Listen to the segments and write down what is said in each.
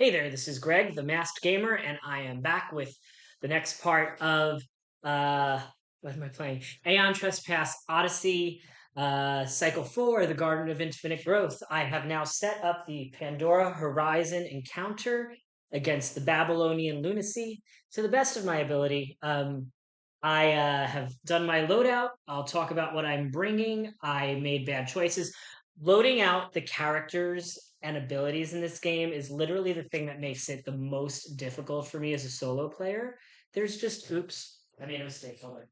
Hey there, this is Greg, the Masked Gamer, and I am back with the next part of uh what am I playing? Aeon Trespass Odyssey, Cycle 4, the Garden of Infinite Growth. I have now set up the Pandora Horizon encounter against the Babylonian Lunacy to the best of my ability. I have done my loadout. I'll talk about what I'm bringing. I made bad choices. Loading out the characters and abilities in this game is literally the thing that makes it the most difficult for me as a solo player. There's just, oops, I made a mistake. Hold on.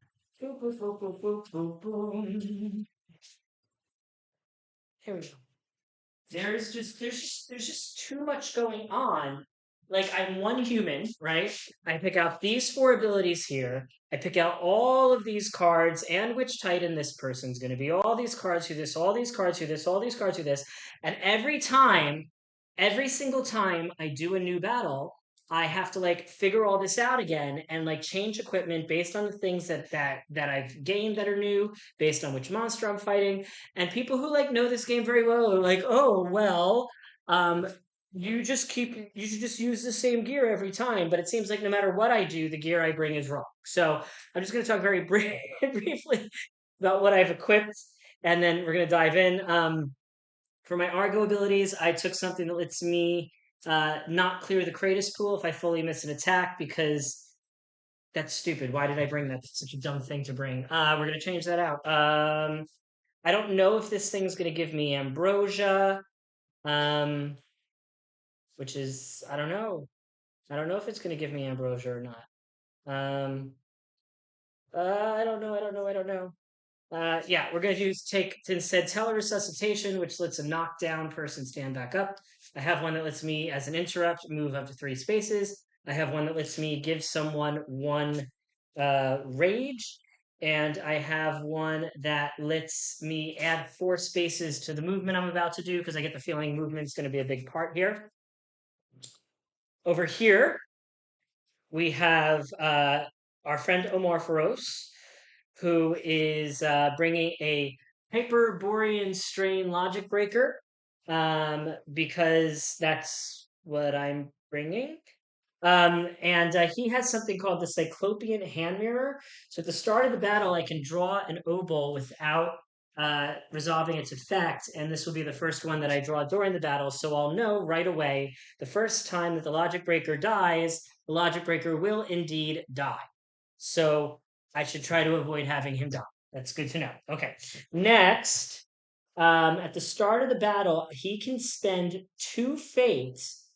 Boop, boop, boop, boop, boop, boop, boom. Here we go. There's just too much going on. Like I'm one human, right? I pick out these four abilities here. I pick out all of these cards and which Titan this person's going to be. All these cards who this, all these cards who this, all these cards who this. And every single time I do a new battle, I have to like figure all this out again and like change equipment based on the things that I've gained that are new, based on which monster I'm fighting. And people who like know this game very well are like, oh well, um, you should just use the same gear every time. But it seems like no matter what I do, the gear I bring is wrong. So I'm just going to talk very briefly about what I've equipped, and then we're going to dive in. For my Argo abilities, I took something that lets me not clear the Kratos pool if I fully miss an attack because that's stupid. Why did I bring that? That's such a dumb thing to bring. We're gonna change that out. I don't know if this thing's gonna give me ambrosia, um, which is I don't know. I don't know if it's gonna give me ambrosia or not. Um, I don't know. I don't know. I don't know. Yeah, we're going to use take instead teleresuscitation, which lets a knockdown person stand back up. I have one that lets me, as an interrupt, move up to 3 spaces. I have one that lets me give someone one rage, and I have one that lets me add 4 spaces to the movement I'm about to do because I get the feeling movement is going to be a big part here. Over here, we have our friend Omar Faros, who is bringing a Hyperborean strain logic breaker because that's what I'm bringing. And he has something called the Cyclopean Hand Mirror. So at the start of the battle, I can draw an obol without resolving its effect, and this will be the first one that I draw during the battle. So I'll know right away the first time that the logic breaker dies, the logic breaker will indeed die. So I should try to avoid having him die. That's good to know. Okay. Next, at the start of the battle, he can spend 2 fates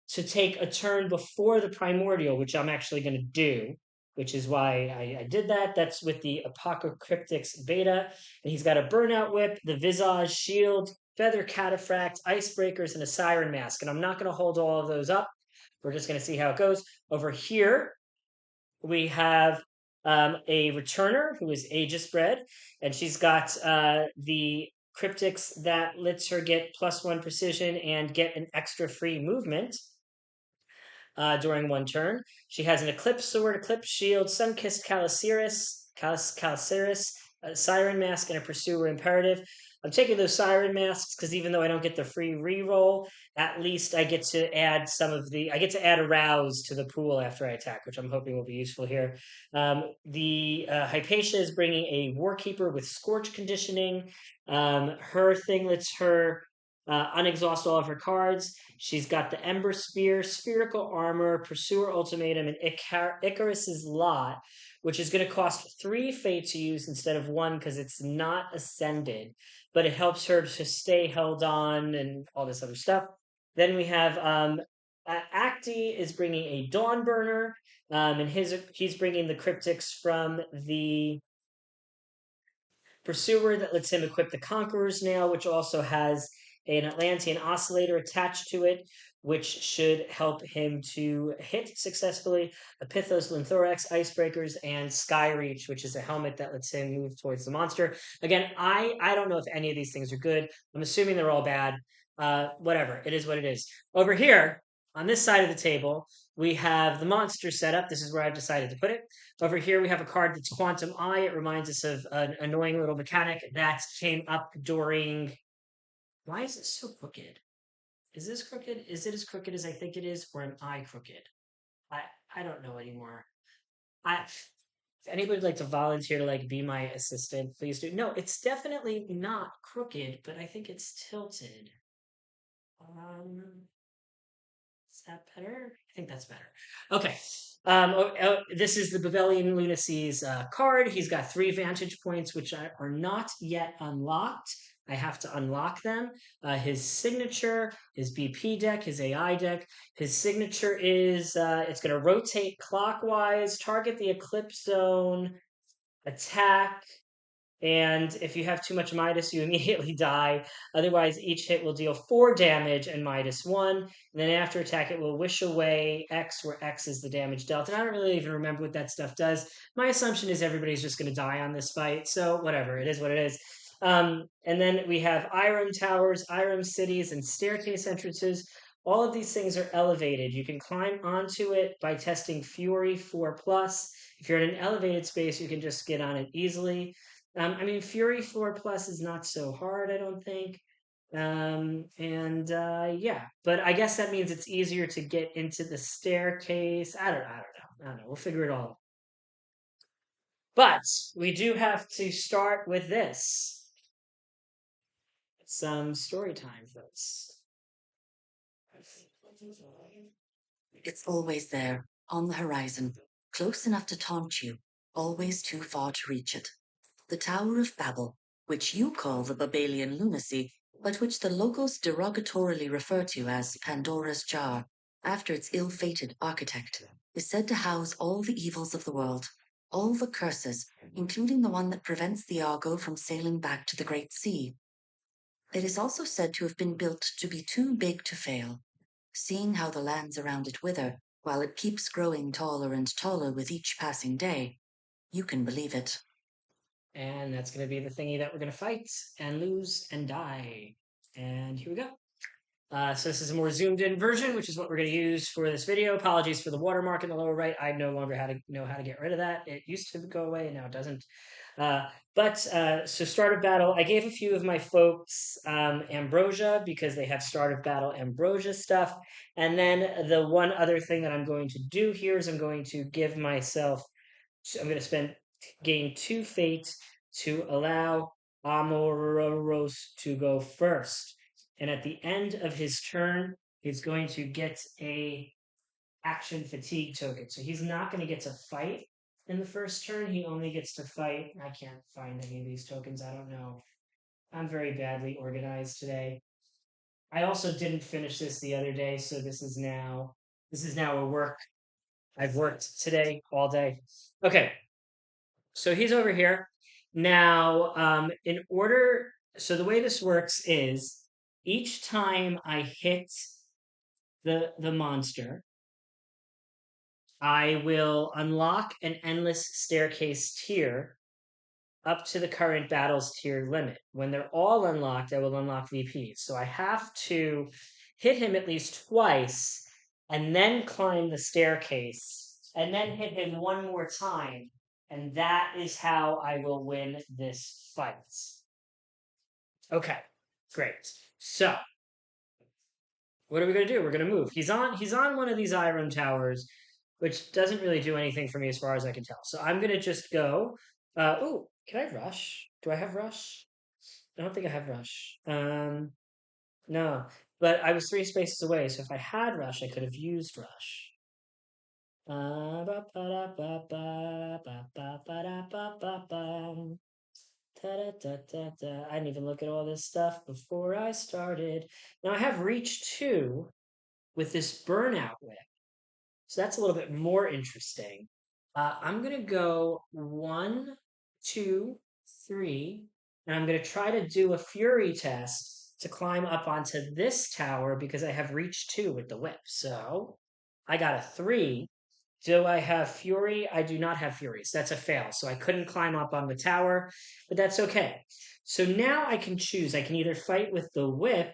to take a turn before the primordial, which I'm actually going to do, which is why I did that. That's with the Apocalyptics beta. And he's got a Burnout Whip, the Visage Shield, Feather Cataphract, Icebreakers, and a Siren Mask. And I'm not going to hold all of those up. We're just going to see how it goes. Over here, we have a returner who is Aegis bred, and she's got the cryptics that lets her get +1 precision and get an extra free movement during one turn. She has an Eclipse Sword, Eclipse Shield, Sunkissed Caliceris, a Siren Mask, and a Pursuer Imperative. I'm taking those Siren Masks because even though I don't get the free reroll, at least I get to add I get to add Arouse to the pool after I attack, which I'm hoping will be useful here. The Hypatia is bringing a Warkeeper with Scorch Conditioning. Her thing lets her unexhaust all of her cards. She's got the Ember Spear, Spherical Armor, Pursuer Ultimatum, and Icarus's Lot, which is going to cost 3 fate to use instead of 1 because it's not ascended, but it helps her to stay held on and all this other stuff. Then we have Acti is bringing a Dawnburner, and he's bringing the cryptics from the Pursuer that lets him equip the Conqueror's Nail, which also has an Atlantean Oscillator attached to it, which should help him to hit successfully. Epithos Lynthorax, Icebreakers, and Skyreach, which is a helmet that lets him move towards the monster. Again, I don't know if any of these things are good. I'm assuming they're all bad. Whatever. It is what it is. Over here, on this side of the table, we have the monster setup. This is where I've decided to put it. Over here, we have a card that's Quantum Eye. It reminds us of an annoying little mechanic that came up during. Why is it so crooked? Is this crooked? Is it as crooked as I think it is, or am I crooked? I I don't know anymore. If anybody would like to volunteer to like be my assistant, please do. No, it's definitely not crooked, but I think it's tilted. Um, is that better? I think that's better. Okay. This is the Babelian Lunacy's card. He's got 3 vantage points, which are not yet unlocked. I have to unlock them. His signature, his BP deck, his AI deck. His signature is it's going to rotate clockwise, target the Eclipse Zone, attack, and if you have too much Midas, you immediately die. Otherwise, each hit will deal 4 damage and -1. And then after attack, it will wish away X, where X is the damage dealt. And I don't really even remember what that stuff does. My assumption is everybody's just going to die on this fight. So whatever, it is what it is. And then we have Irem towers, Irem cities, and staircase entrances. All of these things are elevated. You can climb onto it by testing Fury 4+. If you're in an elevated space, you can just get on it easily. I mean, Fury 4+ is not so hard, I don't think. Yeah, but I guess that means it's easier to get into the staircase. I don't know. We'll figure it all out. But we do have to start with this. Some story time, folks. It's always there, on the horizon, close enough to taunt you, always too far to reach it. The Tower of Babel, which you call the Babelian Lunacy, but which the locals derogatorily refer to as Pandora's Jar, after its ill-fated architect, is said to house all the evils of the world, all the curses, including the one that prevents the Argo from sailing back to the Great Sea. It is also said to have been built to be too big to fail. Seeing how the lands around it wither, while it keeps growing taller and taller with each passing day, you can believe it. And that's going to be the thingy that we're going to fight and lose and die. And here we go. So this is a more zoomed in version, which is what we're going to use for this video. Apologies for the watermark in the lower right. I no longer know how to get rid of that. It used to go away, now it doesn't. So start of battle. I gave a few of my folks ambrosia because they have start of battle ambrosia stuff. And then the one other thing that I'm going to do here is I'm going to give myself. I'm going to gain 2 fate to allow Amoros to go first. And at the end of his turn, he's going to get a action fatigue token. So he's not going to get to fight in the first turn. He only gets to fight. I can't find any of these tokens. I don't know. I'm very badly organized today. I also didn't finish this the other day, so this is now a work. I've worked today all day. Okay, so he's over here. Now, so the way this works is each time I hit the monster, I will unlock an endless staircase tier up to the current battles tier limit. When they're all unlocked, I will unlock VPs. So I have to hit him at least twice and then climb the staircase and then hit him one more time. And that is how I will win this fight. Okay, great. So what are we gonna do? We're gonna move. He's on one of these Irem towers, which doesn't really do anything for me as far as I can tell. So I'm gonna just go. Can I rush? Do I have rush? I don't think I have rush. No. But I was 3 spaces away, so if I had rush, I could have used rush. I didn't even look at all this stuff before I started. Now I have reach 2 with this burnout whip. So that's a little bit more interesting. I'm going to go 1, 2, 3, and I'm going to try to do a fury test to climb up onto this tower because I have reach 2 with the whip. So I got a 3. Do I have fury? I do not have fury. So that's a fail. So I couldn't climb up on the tower, but that's okay. So now I can choose. I can either fight with the whip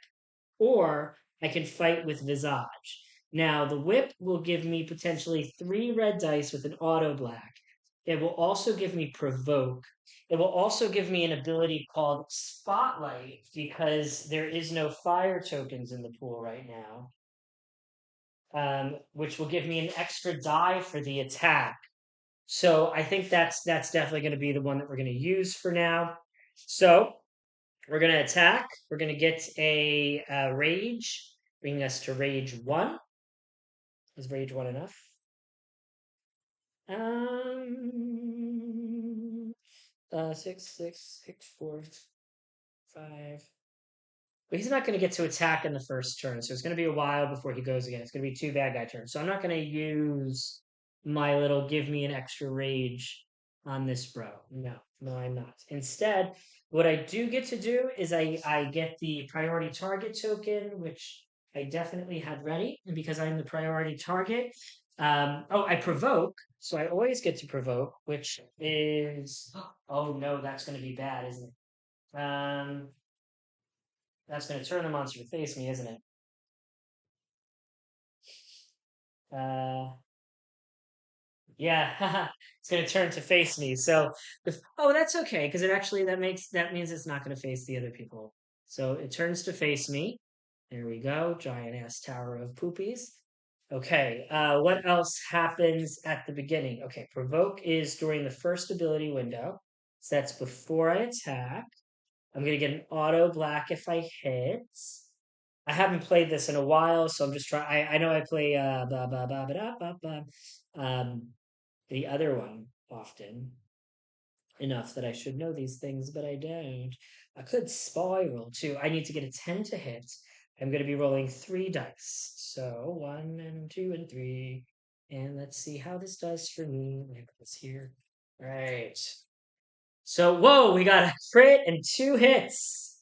or I can fight with Visage. Now, the whip will give me potentially 3 red dice with an auto black. It will also give me provoke. It will also give me an ability called Spotlight because there is no fire tokens in the pool right now, which will give me an extra die for the attack. So I think that's definitely going to be the one that we're going to use for now. So we're going to attack. We're going to get a rage, bringing us to rage 1. Is rage 1 enough? Um, 6, 6, 6, 4, 5. But he's not going to get to attack in the first turn, so it's going to be a while before he goes again. It's going to be 2 bad guy turns. So I'm not going to use my little give me an extra rage on this bro. No, no, I'm not. Instead, what I do get to do is I get the priority target token, which I definitely had ready. And because I'm the priority target, I provoke. So I always get to provoke, which is, oh no, that's going to be bad, isn't it? That's going to turn the monster to face me, isn't it? Uh, yeah, it's going to turn to face me. So, that's okay because that means it's not going to face the other people. So it turns to face me. There we go, giant ass tower of poopies. Okay, what else happens at the beginning? Okay, provoke is during the first ability window. So that's before I attack. I'm gonna get an auto black if I hit. I haven't played this in a while, so I'm just trying. I know I play the other one often enough that I should know these things, but I don't. I could spiral too. I need to get a 10 to hit. I'm going to be rolling 3 dice. So 1 and 2 and 3. And let's see how this does for me. Let me put this here. Right. So, whoa, we got a crit and 2 hits.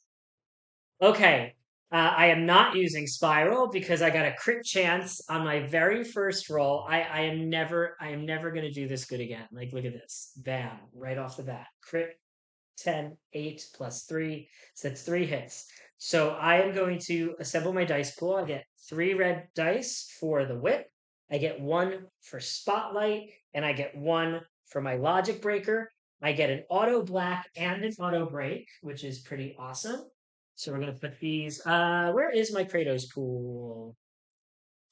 Okay. I am not using Spiral because I got a crit chance on my very first roll. I am never gonna do this good again. Like, look at this. Bam, right off the bat. Crit 10, 8 plus 3. So that's 3 hits. So I am going to assemble my dice pool. I get 3 red dice for the whip. I get 1 for spotlight, and I get 1 for my logic breaker. I get an auto black and an auto break, which is pretty awesome. So we're gonna put these. Where is my Kratos pool?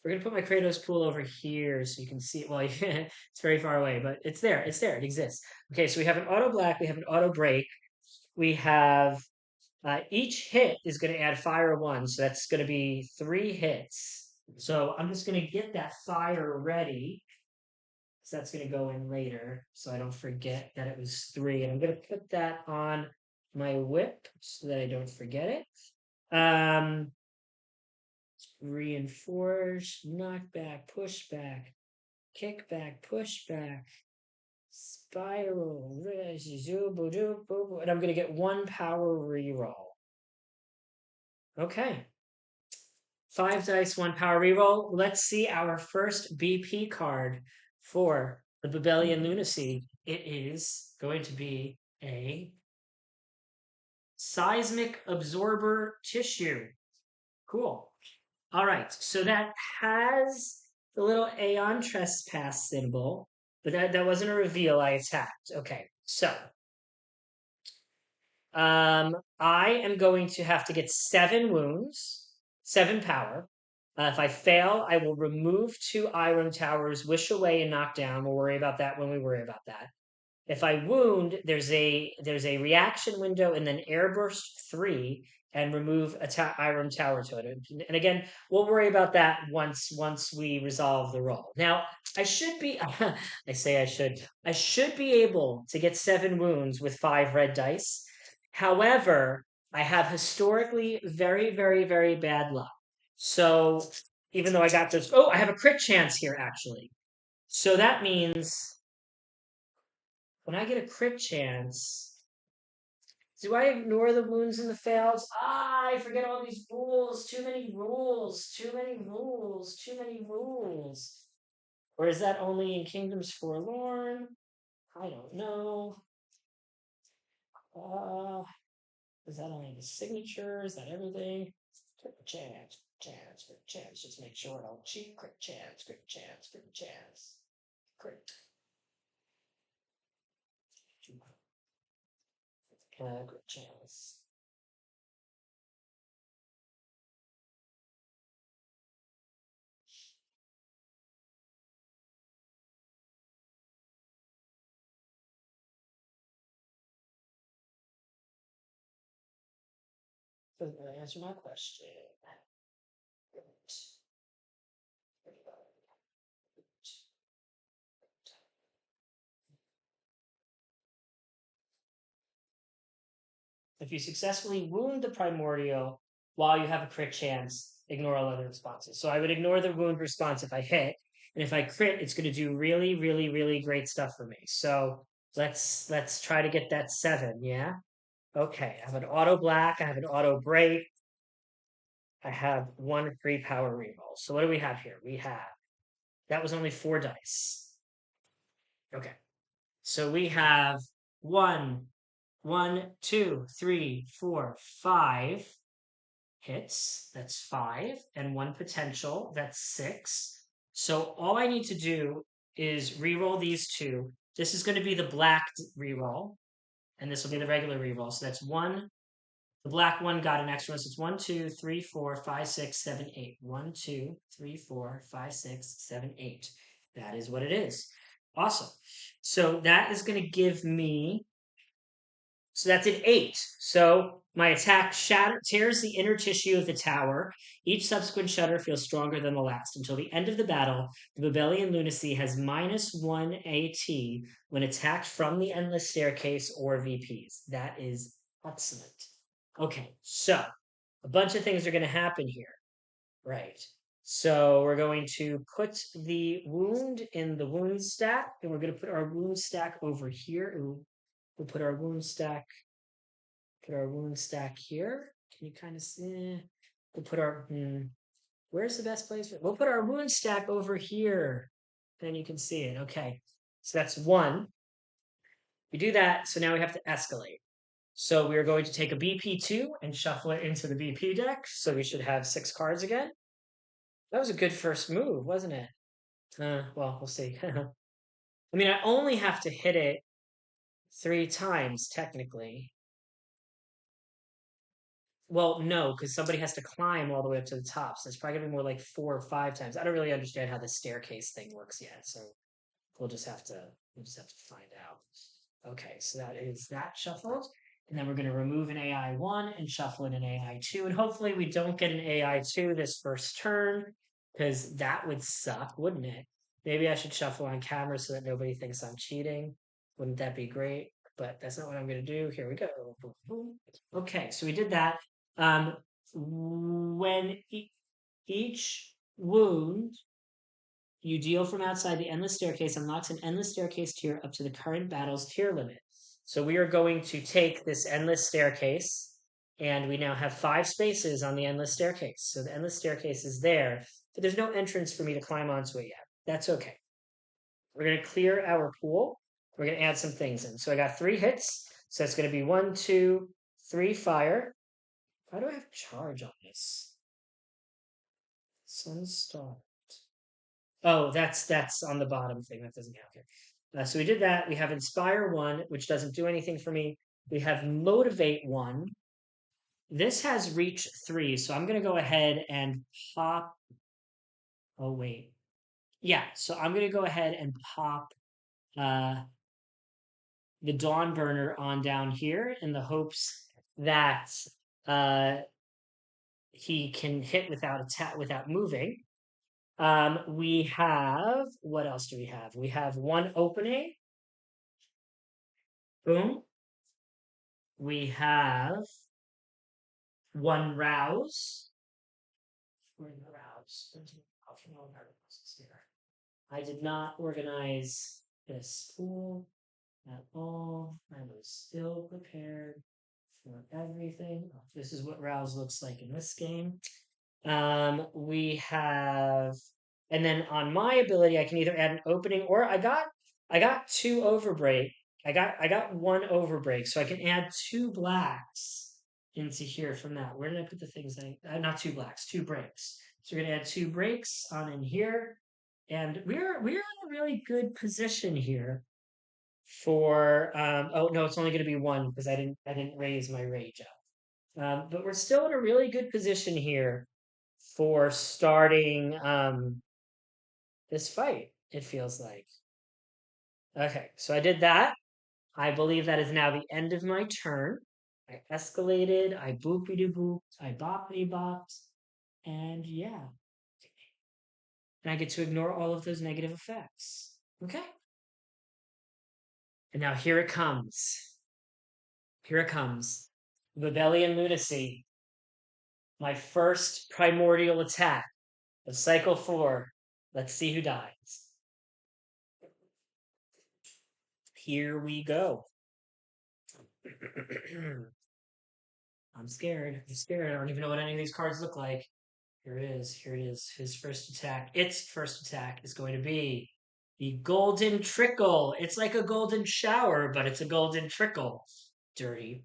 We're gonna put my Kratos pool over here so you can see it. Well, it's very far away, but it's there. It's there. It exists. Okay, so we have an auto black. We have an auto break. We have each hit is going to add fire 1, so that's going to be 3 hits. So I'm just going to get that fire ready. So that's going to go in later, so I don't forget that it was 3. And I'm going to put that on my whip so that I don't forget it. Reinforce, knockback, pushback, kickback, pushback, spiral, and I'm going to get 1 power reroll. Okay. 5 dice, 1 power reroll. Let's see our first BP card for the Babelian Lunacy. It is going to be a Seismic Absorber Tissue. Cool. All right. So that has the little Aeon Trespass symbol, but that wasn't a reveal. I attacked. Okay. So I am going to have to get 7 wounds, 7 power. If I fail, I will remove 2 iron towers, wish away, and knock down. We'll worry about that when we worry about that. If I wound, there's a reaction window and then airburst 3 and remove a iron tower to it. And again, we'll worry about that once we resolve the roll. Now, I should be I should be able to get 7 wounds with 5 red dice. However, I have historically very, very, very bad luck. So even though I got this, I have a crit chance here actually. So that means when I get a crit chance, do I ignore the wounds and the fails? I forget all these rules. Too many rules. Too many rules. Too many rules. Or is that only in Kingdoms Forlorn? I don't know. Uh, is that only the signature? Is that everything? Crit chance, chance, crit chance. Just make sure I don't cheat. Crit chance, crit chance, crit chance. Crit. Good chance. Doesn't really answer my question. If you successfully wound the primordial while you have a crit chance, ignore all other responses. So I would ignore the wound response if I hit, and if I crit, it's going to do really, really, really great stuff for me. So let's try to get that 7. Yeah. Okay. I have an auto black. I have an auto break. I have 1 free power reroll. So what do we have here? We have that was only 4 dice. Okay. So we have one, 5 hits. That's 5, and 1 potential. That's 6. So all I need to do is reroll these 2. This is going to be the black reroll, and this will be the regular reroll. So that's 1. The black one got an extra one. So it's 1, 2, 3, 4, 5, 6, 7, 8. 1, 2, 3, 4, 5, 6, 7, 8. That is what it is. Awesome. So that is going to give me. So that's an 8. So my attack tears the inner tissue of the tower. Each subsequent shutter feels stronger than the last. Until the end of the battle, the Babelian Lunacy has -1 AT when attacked from the Endless Staircase or VPs. That is excellent. Okay, so a bunch of things are going to happen here. Right. So we're going to put the wound in the wound stack, and we're going to put our wound stack over here. Ooh, we'll put our wound stack here. Can you kind of see? We'll put our where's the best place for it? We'll put our wound stack over here. Then you can see it. Okay. So that's 1. We do that, so now we have to escalate. So we are going to take a BP2 and shuffle it into the BP deck. So we should have 6 cards again. That was a good first move, wasn't it? Well, we'll see. I mean, I only have to hit it 3 times, technically. Well, no, because somebody has to climb all the way up to the top. So it's probably gonna be more like 4 or 5 times. I don't really understand how the staircase thing works yet, so we'll just have to find out. Okay, so that is that shuffled. And then we're going to remove an AI1 and shuffle in an AI2. And hopefully we don't get an AI2 this first turn, because that would suck, wouldn't it? Maybe I should shuffle on camera so that nobody thinks I'm cheating. Wouldn't that be great? But that's not what I'm going to do. Here we go. Boom, boom. Okay, so we did that. When each wound you deal from outside the Endless Staircase unlocks an Endless Staircase tier up to the current battle's tier limit. So we are going to take this Endless Staircase, and we now have 5 spaces on the Endless Staircase. So the Endless Staircase is there, but there's no entrance for me to climb onto it yet. That's okay. We're going to clear our pool. We're going to add some things in. So I got 3 hits. So it's going to be 1, 2, 3 fire. Why do I have charge on this? Sunstar. Oh, that's on the bottom thing. That doesn't count here. So we did that. We have Inspire 1, which doesn't do anything for me. We have Motivate 1. This has Reach 3, so I'm going to go ahead and pop. Oh, wait. Yeah, so I'm going to go ahead and pop uh, the Dawn Burner on down here in the hopes that uh, he can hit without moving. We have, what else do we have? We have 1 opening. Boom. We have 1 rouse. Where's the rouse? Here. I did not organize this pool at all. I was still prepared for everything. This is what rouse looks like in this game. We have, and then on my ability, I can either add an opening or I got 2 overbreak. I got 1 overbreak, so I can add 2 blacks into here from that. Where did I put the things? Not 2 blacks, 2 breaks. So we're gonna add 2 breaks on in here, and we're in a really good position here for oh no, it's only going to be one because I didn't raise my rage up. But we're still in a really good position here for starting this fight, it feels like. Okay, so I did that. I believe that is now the end of my turn. I escalated, I boopity booped, I boppity bopped, and yeah. And I get to ignore all of those negative effects. Okay. And now here it comes. Here it comes. Babelian Lunacy. My first primordial attack of cycle 4. Let's see who dies. Here we go. I'm scared. I'm scared. I don't even know what any of these cards look like. Here it is. Here it is. His first attack. Its first attack is going to be the Golden Trickle. It's like a golden shower, but it's a golden trickle. Dirty.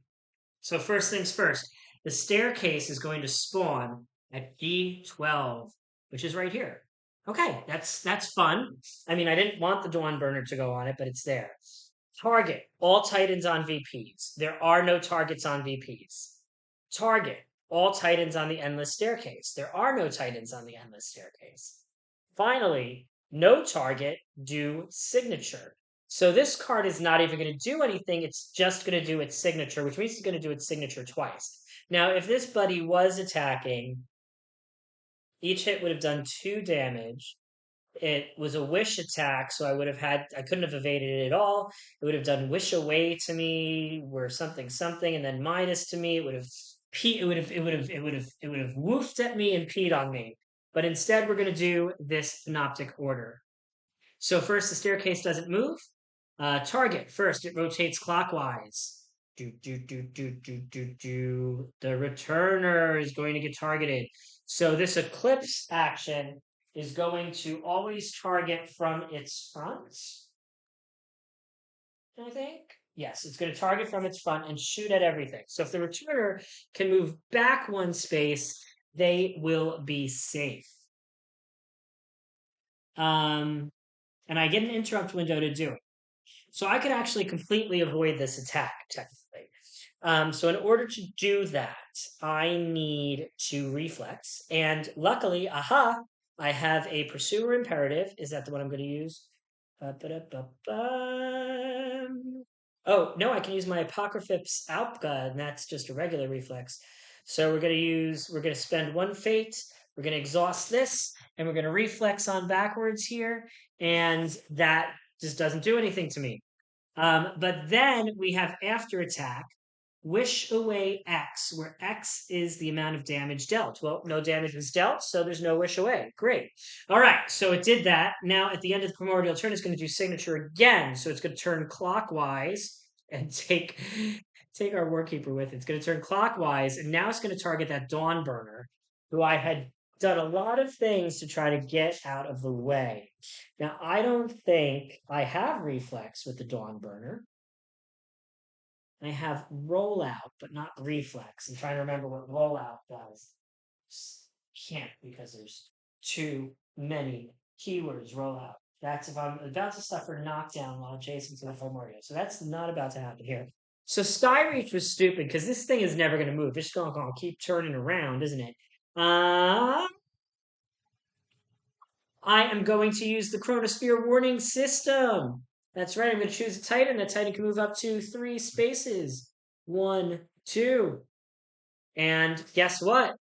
So first things first. The staircase is going to spawn at G12, which is right here. Okay, that's fun. I mean, I didn't want the Dawn Burner to go on it, but it's there. Target all Titans on VPs. There are no targets on VPs. Target all Titans on the Endless Staircase. There are no Titans on the Endless Staircase. Finally, no target, do signature. So this card is not even going to do anything. It's just going to do its signature, which means it's going to do its signature twice. Now, if this buddy was attacking, each hit would have done 2 damage. It was a wish attack, so I couldn't have evaded it at all. It would have done wish away to me, or something, something, and then minus to me. It would have woofed at me and peed on me. But instead, we're going to do this synoptic order. So first, the staircase doesn't move. Target first, it rotates clockwise. Do. The returner is going to get targeted. So this eclipse action is going to always target from its front. I think. Yes, it's going to target from its front and shoot at everything. So if the returner can move back 1 space, they will be safe. And I get an interrupt window to do it. So I could actually completely avoid this attack, technically. So in order to do that, I need to reflex. And luckily, aha, I have a Pursuer Imperative. Is that the one I'm going to use? Oh, no, I can use my Apocryph's Alpga, and that's just a regular reflex. So we're going to spend 1 fate. We're going to exhaust this, and we're going to reflex on backwards here. And that just doesn't do anything to me. But then we have after attack, wish away X, where X is the amount of damage dealt. Well, no damage was dealt, so there's no wish away. Great. All right, so it did that. Now at the end of the primordial turn, it's going to do signature again. So it's going to turn clockwise and take our Warkeeper with it. It's going to turn clockwise, and now it's going to target that Dawn Burner, who I had done a lot of things to try to get out of the way. Now, I don't think I have reflex with the Dawn Burner. I have rollout, but not reflex. I'm trying to remember what rollout does. Just can't because there's too many keywords. Rollout. That's if I'm about to suffer knockdown while chasing to the primordial. So that's not about to happen here. So Skyreach was stupid because this thing is never going to move. It's just going to keep turning around, isn't it? I am going to use the Chronosphere warning system. That's right. I'm going to choose a Titan. That Titan can move up to 3 spaces. 1, 2. And guess what?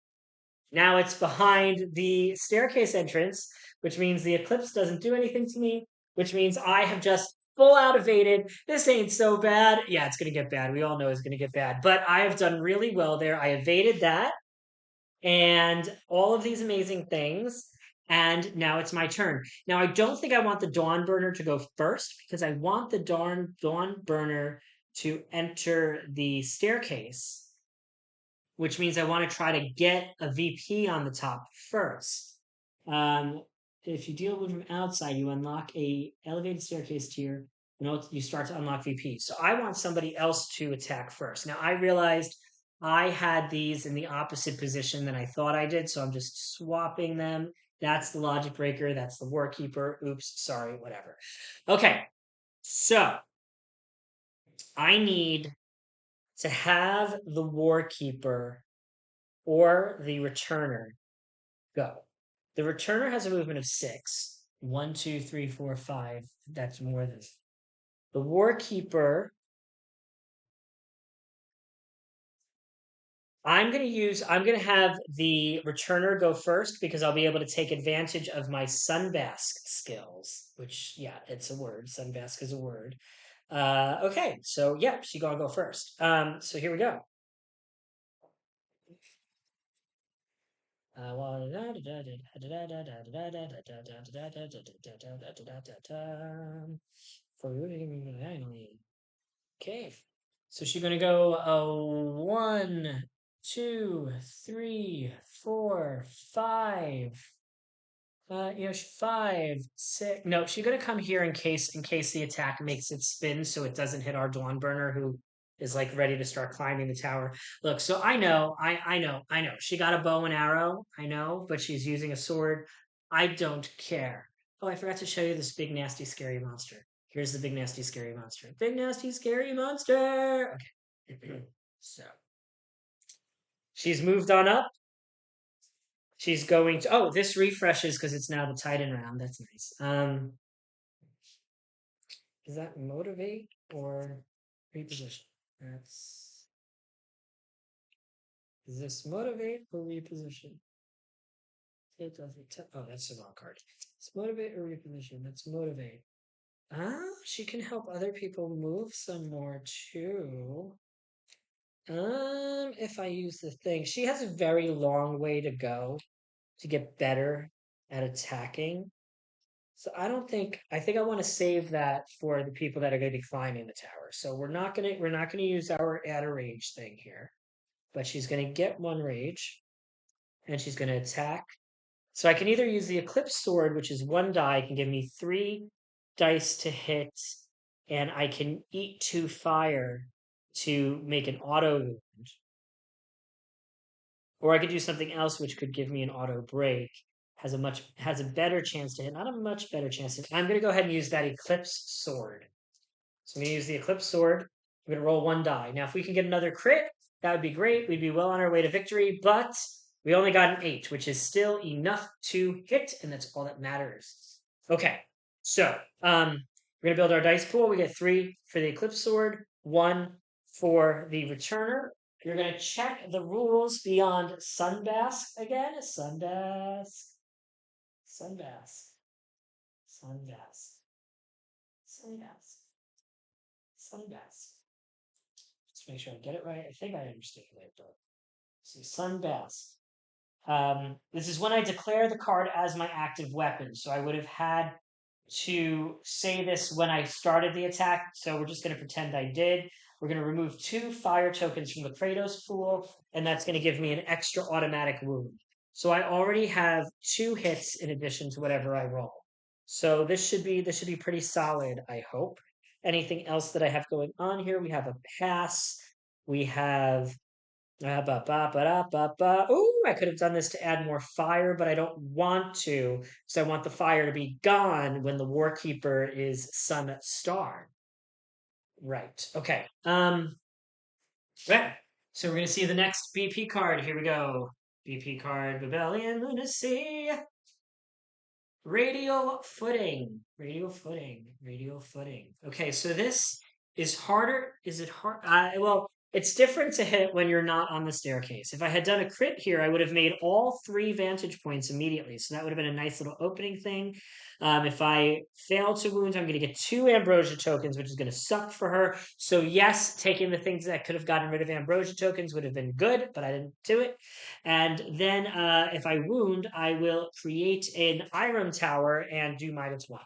Now it's behind the staircase entrance, which means the eclipse doesn't do anything to me, which means I have just full out evaded. This ain't so bad. Yeah, it's going to get bad. We all know it's going to get bad. But I have done really well there. I evaded that and all of these amazing things. And now it's my turn. Now, I don't think I want the Dawn Burner to go first because I want the Dawn Burner to enter the staircase, which means I want to try to get a VP on the top first. If you deal with from outside, you unlock a elevated staircase tier, and you start to unlock VP. So I want somebody else to attack first. Now, I realized I had these in the opposite position than I thought I did, so I'm just swapping them. That's the logic breaker. That's the Warkeeper. Oops, sorry, whatever. Okay, so I need to have the Warkeeper or the Returner go. The Returner has a movement of 6. 1, 2, 3, 4, 5. That's more than the Warkeeper. I'm gonna have the returner go first because I'll be able to take advantage of my Sunbask skills, which yeah, it's a word. Sunbask is a word. Okay, so yeah, she gonna go first. So here we go. Okay. So she's gonna go 1, 2, 3, 4, 5. 5, 6. No, she's gonna come here in case the attack makes it spin so it doesn't hit our Dawn Burner who is like ready to start climbing the tower. Look, so I know. She got a bow and arrow, I know, but she's using a sword. I don't care. Oh, I forgot to show you this big nasty scary monster. Here's the big nasty scary monster. Big nasty scary monster. Okay. So she's moved on up. She's going to. Oh, this refreshes because it's now the Titan round. That's nice. Is that motivate or reposition? That's. Is this motivate or reposition? It doesn't. Oh, that's the wrong card. It's motivate or reposition. That's motivate. Ah, she can help other people move some more too. If I use the thing, she has a very long way to go to get better at attacking. So I think I want to save that for the people that are going to be climbing the tower. So we're not gonna use our add a rage thing here, but she's going to get 1 rage and she's going to attack. So I can either use the Eclipse Sword, which is 1 die, can give me 3 dice to hit, and I can eat 2 fire to make an auto wound, or I could do something else which could give me an auto break. Has a better chance to hit, not a much better chance. I'm going to go ahead and use that Eclipse Sword. So I'm going to use the Eclipse Sword. I'm going to roll 1 die. Now, if we can get another crit, that would be great. We'd be well on our way to victory, but we only got an 8, which is still enough to hit, and that's all that matters. Okay, so we're going to build our dice pool. We get 3 for the Eclipse Sword, 1 for the Returner. You're going to check the rules beyond Sunbask again. Sunbask, Sunbask, Sunbask, Sunbask, Sunbask. Just make sure I get it right. I think I understand it, but see, Sunbask. This is when I declare the card as my active weapon. So I would have had to say this when I started the attack. So we're just going to pretend I did. We're going to remove 2 fire tokens from the Kratos pool, and that's going to give me an extra automatic wound. So I already have 2 hits in addition to whatever I roll. So this should be pretty solid, I hope. Anything else that I have going on here? We have a pass. We have Oh, I could have done this to add more fire, but I don't want to, because I want the fire to be gone when the Warkeeper is Sun Star. Right. Okay. Right. So we're gonna see the next BP card. Here we go. BP card, Babelian Lunacy. Radial footing. Radial footing. Radial footing. Okay, so this is harder. Is it hard? Well, it's different to hit when you're not on the staircase. If I had done a crit here, I would have made all 3 vantage points immediately. So that would have been a nice little opening thing. If I fail to wound, I'm going to get 2 ambrosia tokens, which is going to suck for her. So yes, taking the things that could have gotten rid of ambrosia tokens would have been good, but I didn't do it. And then if I wound, I will create an Iron Tower and do -1.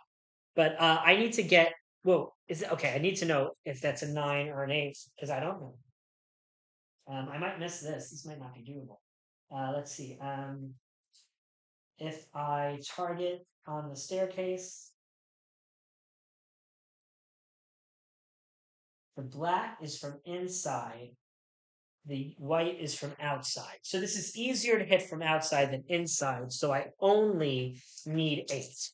But I need to get. Whoa, is it okay? I need to know if that's a 9 or an 8 because I don't know. I might miss this. This might not be doable. Let's see. If I target on the staircase, the black is from inside. The white is from outside. So this is easier to hit from outside than inside. So I only need 8.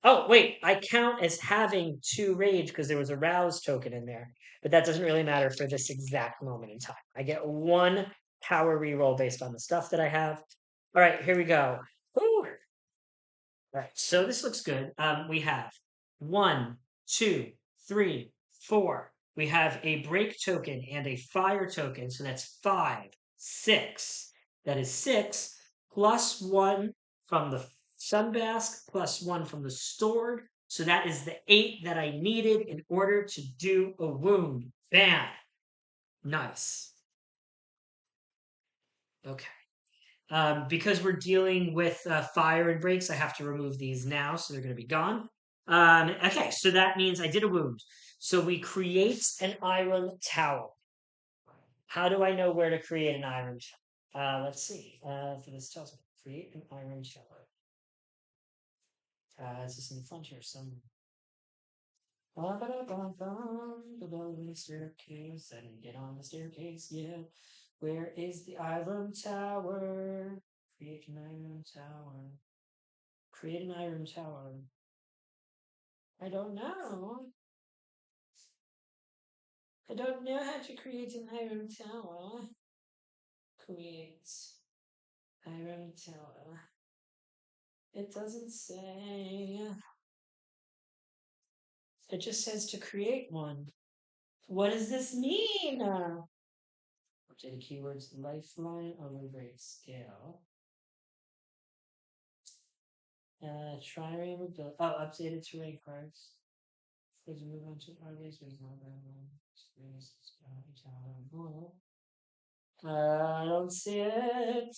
Oh, wait, I count as having 2 rage because there was a rouse token in there, but that doesn't really matter for this exact moment in time. I get 1 power reroll based on the stuff that I have. All right, here we go. Woo! All right, so this looks good. We have 1, 2, 3, 4. We have a break token and a fire token, so that's 5, 6. That is 6 plus 1 from the Sunbask plus 1 from the stored. So that is the 8 that I needed in order to do a wound. Bam! Nice. Okay. Because we're dealing with fire and breaks, I have to remove these now, so they're going to be gone. Okay, so that means I did a wound. So we create an iron tower. How do I know where to create an iron tower? Let's see. For this tells me create an iron tower. Is this in the front here somewhere? The building staircase. I didn't get on the staircase yet. Where is the iron tower? Create an iron tower. Create an iron tower. I don't know. I don't know how to create an iron tower. Create iron tower. It doesn't say. It just says to create one. What does this mean? Updated keywords: lifeline, overbreak, scale. Trireme ability. Oh, updated terrain cards. Please move on to parties. There's no I don't see it.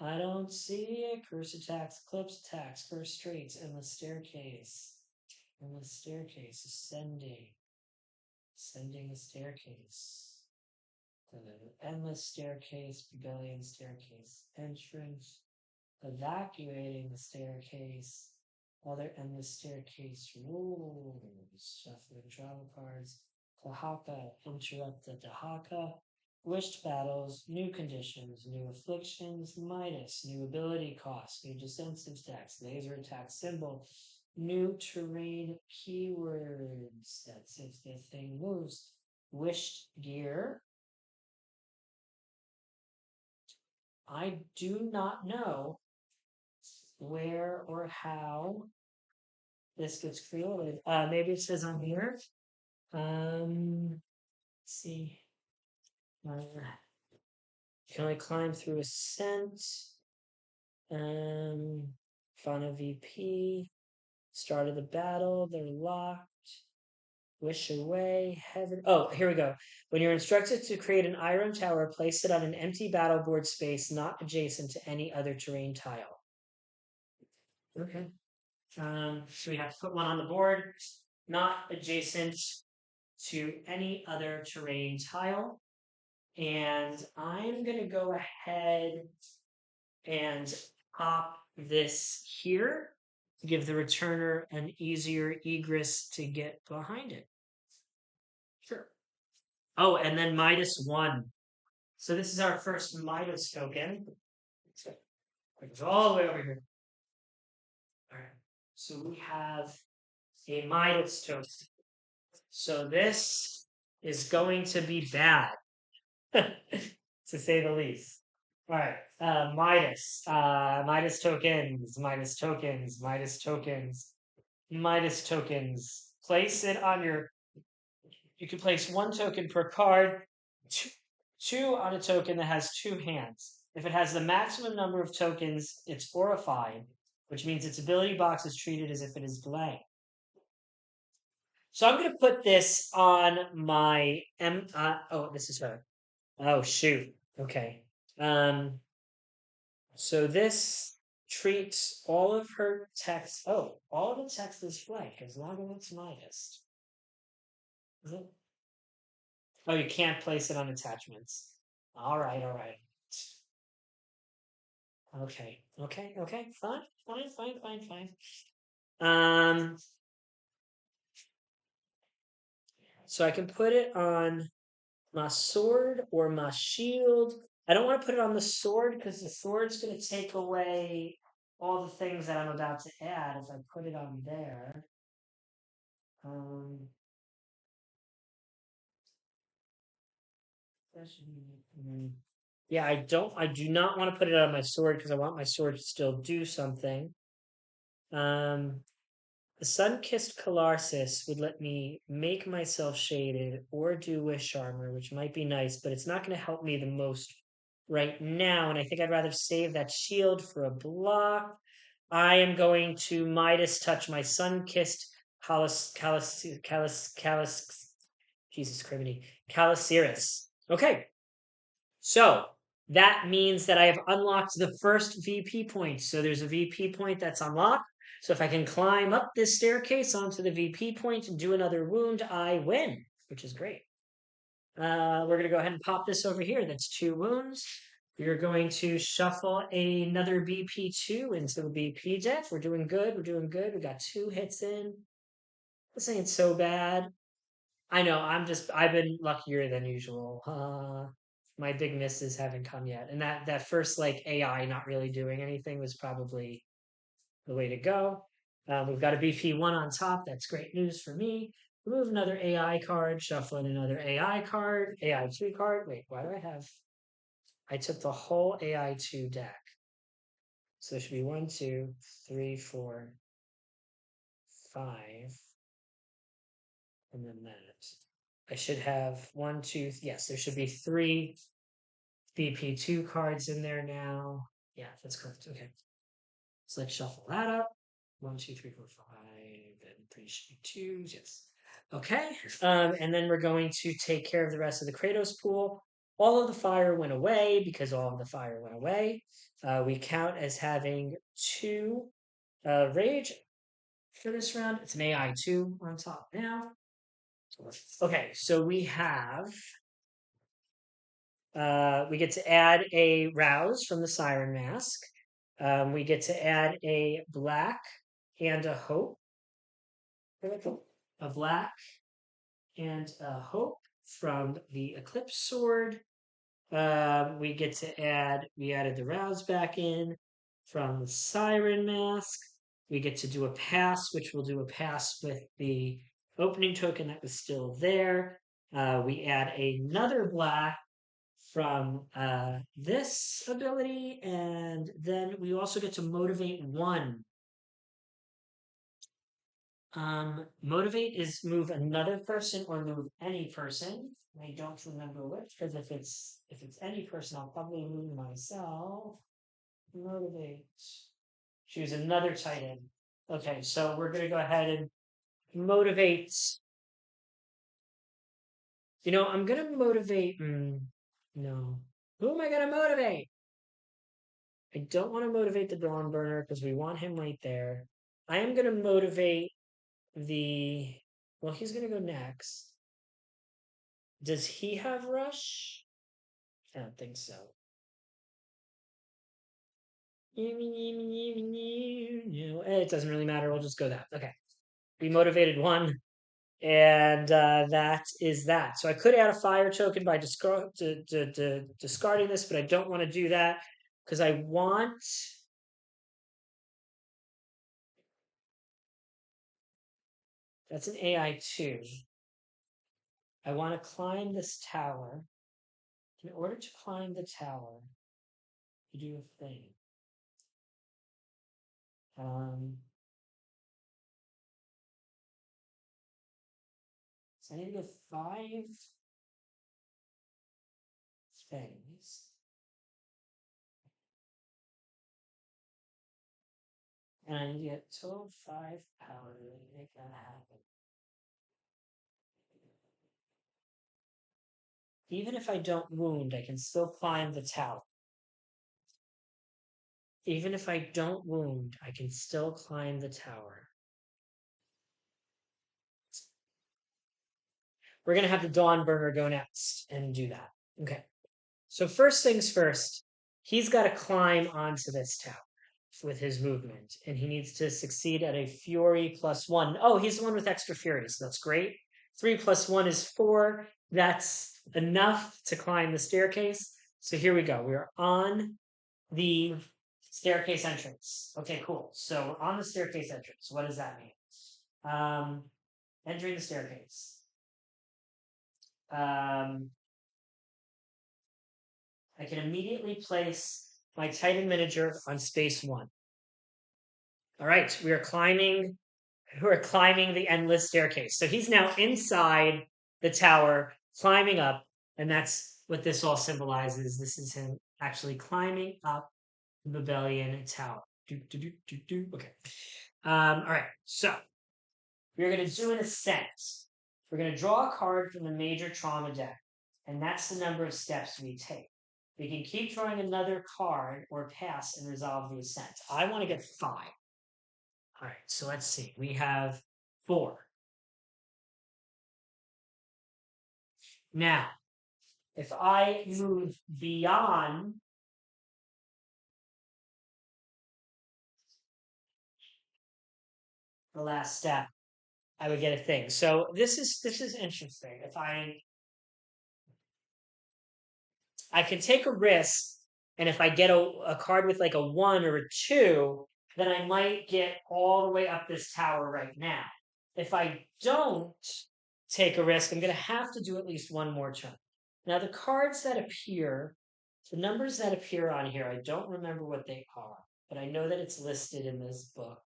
I don't see it. Curse attacks, eclipse attacks, curse streets, endless staircase. Endless staircase, ascending. Ascending the staircase. The endless staircase, Babelian staircase. Entrance. Evacuating the staircase. Other endless staircase rules. Shuffling travel cards. Tahaka. Interrupt the Tahaka. Wished battles, new conditions, new afflictions, Midas, new ability costs, new defensive stacks, laser attack symbol, new terrain keywords. That's if the thing moves. Wished gear. I do not know where or how this gets created. Maybe it says on here. Let's see. Can I climb through ascent? Fauna VP. Start of the battle. They're locked. Wish away. Heaven. Oh, here we go. When you're instructed to create an iron tower, place it on an empty battle board space not adjacent to any other terrain tile. Okay. So we have to put one on the board, not adjacent to any other terrain tile. And I'm going to go ahead and pop this here to give the returner an easier egress to get behind it. Sure. Oh, and then -1. So this is our first Midas token. It goes all the way over here. All right. So we have a Midas token. So this is going to be bad, to say the least. All right, Midas tokens, Midas tokens, Midas tokens, Midas tokens. Place it on your. You can place 1 token per card, two on a token that has 2 hands. If it has the maximum number of tokens, it's horrified, which means its ability box is treated as if it is blank. So I'm going to put this on my oh, this is her. Oh shoot. Okay. So this treats all of her text. Oh, all of the text is blank as long as it's minus. Is it? Oh, you can't place it on attachments. All right, all right. Okay, okay, okay. Fine, fine, fine, fine, fine. Um, so I can put it on my sword or my shield. I don't want to put it on the sword because the sword's going to take away all the things that I'm about to add if I put it on there. Um, yeah, I do not want to put it on my sword because I want my sword to still do something. Um, the sun-kissed Calarsis would let me make myself shaded or do wish armor, which might be nice, but it's not going to help me the most right now. And I think I'd rather save that shield for a block. I am going to Midas touch my sun-kissed Callus, Jesus criminy, Caliciris. Okay, so that means that I have unlocked the first VP point. So there's a VP point that's unlocked. So if I can climb up this staircase onto the VP point and do another wound, I win, which is great. We're going to go ahead and pop this over here. That's 2 wounds. We're going to shuffle another BP2 into the BP deck. We're doing good. We're doing good. We got 2 hits in. This ain't so bad. I know. I've been luckier than usual. My big misses haven't come yet. And that first like AI not really doing anything was probably the way to go. We've got a BP1 on top. That's great news for me. Remove another AI card, shuffle in another AI card, AI2 card. Wait, why do I have? I took the whole AI2 deck. So there should be 1, 2, 3, 4, 5, and then that. I should have 1, 2, yes, there should be 3 BP2 cards in there now. Yeah, that's correct. Okay. So let's shuffle that up. 1, 2, 3, 4, 5, and 3 should be 2s. Yes. Okay. And then we're going to take care of the rest of the Kratos pool. All of the fire went away because all of the fire went away. We count as having 2 rage for this round. It's an AI2 on top now. Okay, so we get to add a rouse from the Siren Mask. We get to add a black and a hope. A black and a hope from the Eclipse Sword. We added the rouse back in from the Siren Mask. We get to do a pass, which we'll do a pass with the opening token that was still there. We add another black from this ability, and then we also get to motivate 1. Motivate is move another person or move any person. I don't remember which, because if it's any person, I'll probably move myself. Motivate. Choose another Titan. Okay, so we're gonna go ahead and motivate. I'm gonna motivate. No, who am I gonna motivate? I don't want to motivate the Dawn Burner because we want him right there. I am gonna motivate the. Well, he's gonna go next. Does he have rush? I don't think so. It doesn't really matter. We'll just go that. Okay. We motivated 1, and that is that. So I could add a fire token by discarding this, but I don't want to do that because I want. That's an AI2. I want to climb this tower. In order to climb the tower, you do a thing. So I need to get 5 things. And I need to get total 5 power to make that happen. Even if I don't wound, I can still climb the tower. Even if I don't wound, I can still climb the tower. We're going to have the Dawn Burner go next and do that. Okay. So first things first, he's got to climb onto this tower with his movement, and he needs to succeed at a Fury +1. Oh, he's the one with extra Fury, so that's great. 3 + 1 is 4. That's enough to climb the staircase. So here we go. We are on the Staircase entrance. Okay, cool. So we're on the staircase entrance. What does that mean? Entering the staircase. I can immediately place my Titan miniature on space 1. All right, we are climbing. We're climbing the endless staircase. So he's now inside the tower, climbing up, and that's what this all symbolizes. This is him actually climbing up the Babelian tower. Okay. All right. So we're going to do an ascent. We're going to draw a card from the major trauma deck, and that's the number of steps we take. We can keep drawing another card or pass and resolve the ascent. I want to get 5. All right, so let's see. We have 4. Now, if I move beyond the last step, I would get a thing. So this is interesting. If I can take a risk, and if I get a card with like a 1 or a 2, then I might get all the way up this tower right now. If I don't take a risk, I'm going to have to do at least one more turn. Now, the cards that appear, the numbers that appear on here, I don't remember what they are, but I know that it's listed in this book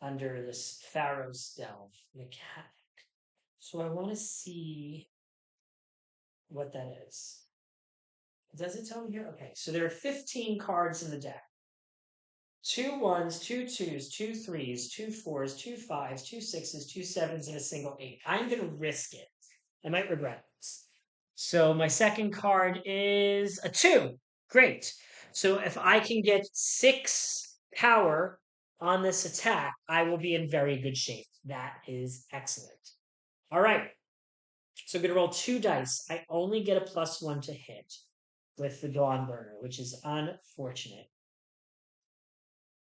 under this Pharaoh's Delve mechanic. So I want to see what that is. Does it tell me here? Okay, so there are 15 cards in the deck. 2 1s, 2 2s, 2 3s, 2 4s, 2 5s, 2 6s, 2 7s, and a single 8. I'm going to risk it. I might regret this. So my second card is a 2. Great. So if I can get 6 power on this attack, I will be in very good shape. That is excellent. All right. So I'm going to roll 2 dice. I only get a +1 to hit with the Dawn Burner, which is unfortunate.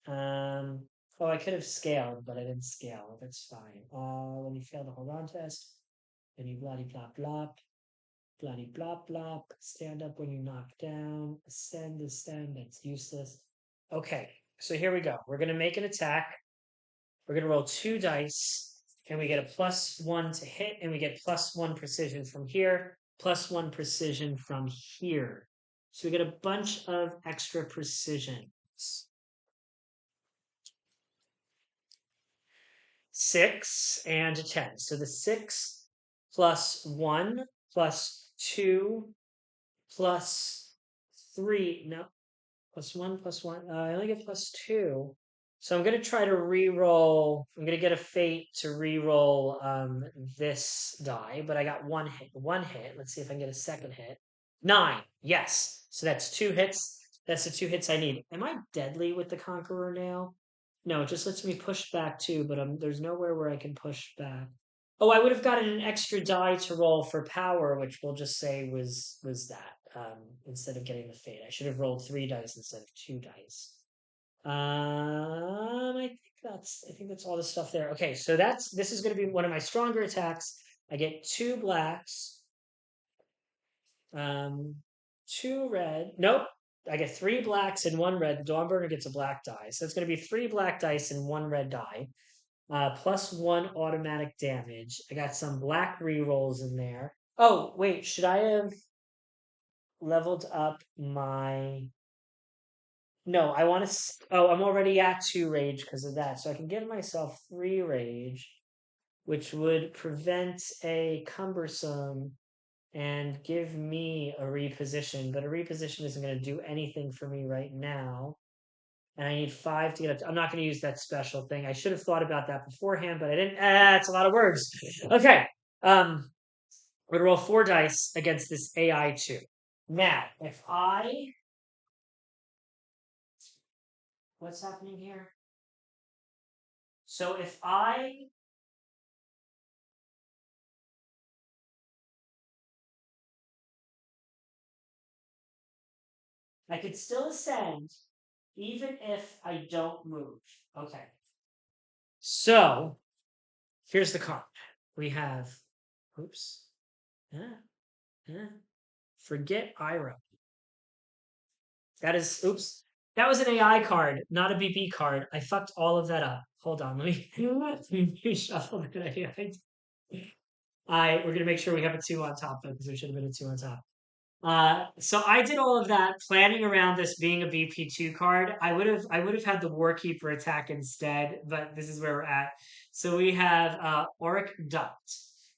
Oh, I could have scaled, but I didn't scale. That's fine. When you fail the hold on test, then you bloody plop blop, bloody blop blop. Stand up when you knock down. Ascend, ascend. That's useless. Okay, so here we go. We're gonna make an attack. We're gonna roll 2 dice, and we get a +1 to hit, and we get +1 precision from here, +1 precision from here. So we get a bunch of extra precisions. 6 and a 10. So the 6 +1 +2 +3. No, +1 +1. I only get +2. So I'm going to try to re-roll. I'm going to get a fate to re-roll this die, but I got 1 hit. 1 hit. Let's see if I can get a second hit. 9. Yes. So that's 2 hits. That's the 2 hits I need. Am I deadly with the Conqueror now? No, it just lets me push back too, but there's nowhere where I can push back. Oh, I would have gotten an extra die to roll for power, which we'll just say was that instead of getting the fate. I should have rolled 3 dice instead of 2 dice. I think that's all the stuff there. Okay, so this is going to be one of my stronger attacks. I get 2 blacks, 2 red. Nope, I get 3 blacks and 1 red. The Dawnburner gets a black die, so it's going to be 3 black dice and 1 red die. +1 automatic damage. I got some black rerolls in there. Oh, wait, should I have leveled up my... No, I want to... Oh, I'm already at 2 rage because of that. So I can give myself 3 rage, which would prevent a cumbersome and give me a reposition. But a reposition isn't going to do anything for me right now. And I need 5 to get up. I'm not going to use that special thing. I should have thought about that beforehand, but I didn't. It's a lot of words. Okay. We're going to roll 4 dice against this AI 2. Now, if I... What's happening here? So if I could still ascend even if I don't move. Okay. So here's the card. We have, oops, forget Ira. That is, oops. That was an AI card, not a BP card. I fucked all of that up. Hold on, let me reshuffle that. We're gonna make sure we have a two on top though, because there should have been a two on top. So I did all of that planning around this being a BP2 card. I would have had the Warkeeper attack instead, but this is where we're at. So we have Auric Duct.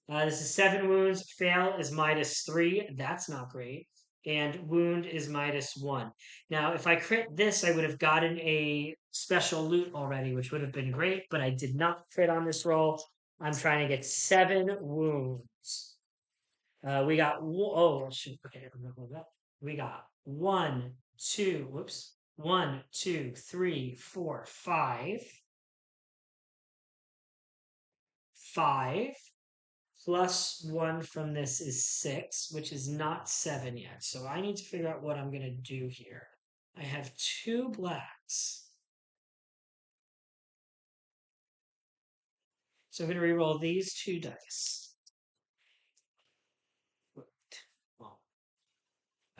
This is 7 wounds. Fail is -3. That's not great. And wound is -1. Now, if I crit this, I would have gotten a special loot already, which would have been great, but I did not crit on this roll. I'm trying to get 7 wounds. We got oh shoot. Okay, I'm gonna hold that. We got one, two. Whoops. 1, 2, 3, 4, 5. 5 plus 1 from this is 6, which is not 7 yet. So I need to figure out what I'm gonna do here. I have 2 blacks. So I'm gonna reroll these 2 dice. Well,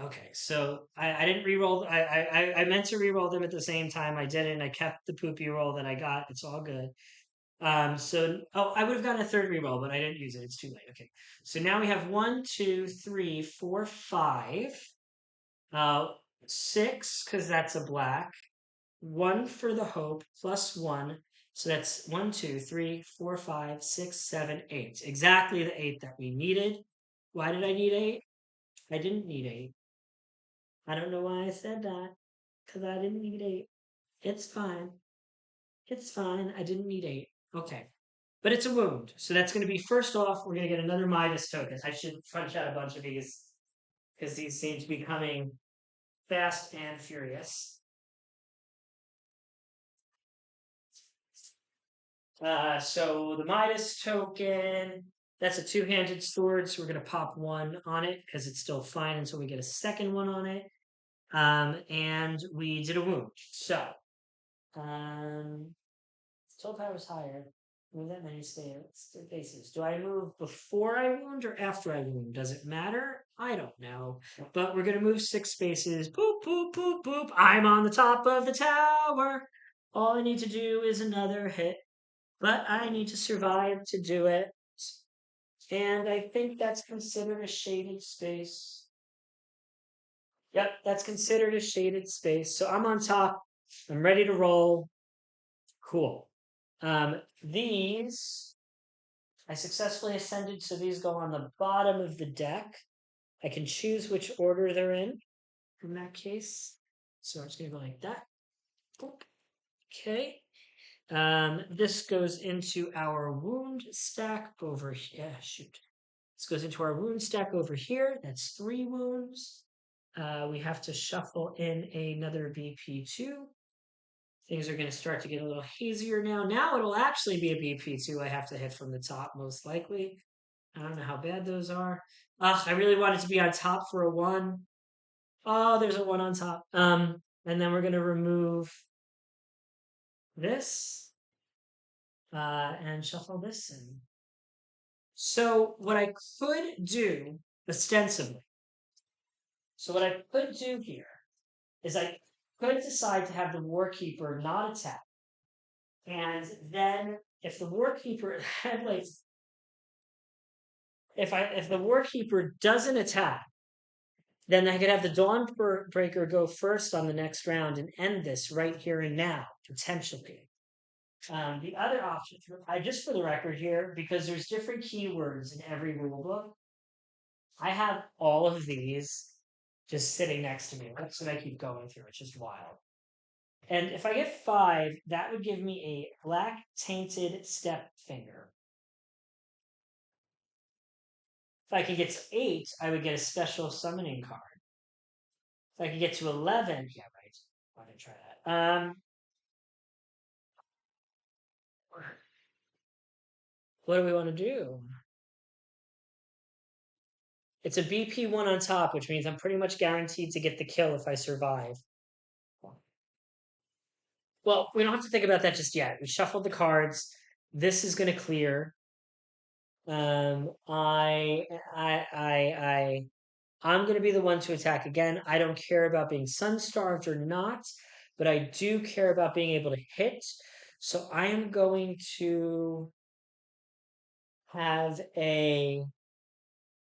okay, so I didn't re-roll. I meant to re-roll them at the same time. I didn't. I kept the poopy roll that I got. It's all good. I would have gotten a third re-roll, but I didn't use it. It's too late. Okay, so now we have 1, 2, 3, 4, 5, uh, 6 because that's a black. 1 for the hope plus 1. So that's 1, 2, 3, 4, 5, 6, 7, 8. Exactly the 8 that we needed. Why did I need 8? I didn't need 8. I don't know why I said that. Because I didn't need 8. It's fine. It's fine. I didn't need 8. Okay. But it's a wound. So that's going to be first off, we're going to get another Midas token. I should punch out a bunch of these because these seem to be coming fast and furious. So the Midas token, that's a two-handed sword. So we're going to pop 1 on it because it's still fine until we get a second one on it. And we did a wound. So Um, Tilt powers higher. Move that many spaces. Do I move before I wound or after I wound? Does it matter? I don't know. But we're gonna move 6 spaces. Boop, boop, boop, boop. I'm on the top of the tower. All I need to do is another hit. But I need to survive to do it. And I think that's considered a shaded space. Yep, that's considered a shaded space. So I'm on top. I'm ready to roll. Cool. These I successfully ascended, so these go on the bottom of the deck. I can choose which order they're in that case. So I'm just gonna go like that. Okay. This goes into our wound stack over here. Yeah, shoot. This goes into our wound stack over here. That's 3 wounds. We have to shuffle in another BP2. Things are going to start to get a little hazier now. Now it'll actually be a BP2 I have to hit from the top, most likely. I don't know how bad those are. Ugh, I really want it to be on top for a 1. Oh, there's a 1 on top. And then we're going to remove this and shuffle this in. So what I could do, ostensibly, so what I could do here is I could decide to have the Warkeeper not attack. And then if the Warkeeper had like if the Warkeeper doesn't attack, then I could have the Dawnbreaker go first on the next round and end this right here and now, potentially. The other option, I just for the record here, because there's different keywords in every rulebook, I have all of these just sitting next to me. That's what I keep going through. It's just wild. And if I get 5, that would give me a black tainted step finger. If I could get to 8, I would get a special summoning card. If I could get to 11, yeah, right. Why did I try that? What do we want to do? It's a BP1 on top, which means I'm pretty much guaranteed to get the kill if I survive. Well, we don't have to think about that just yet. We shuffled the cards. This is going to clear. Um, I, I, I, I'm going to be the one to attack again. I don't care about being sun starved or not. but I do care about being able to hit. So I am going to have a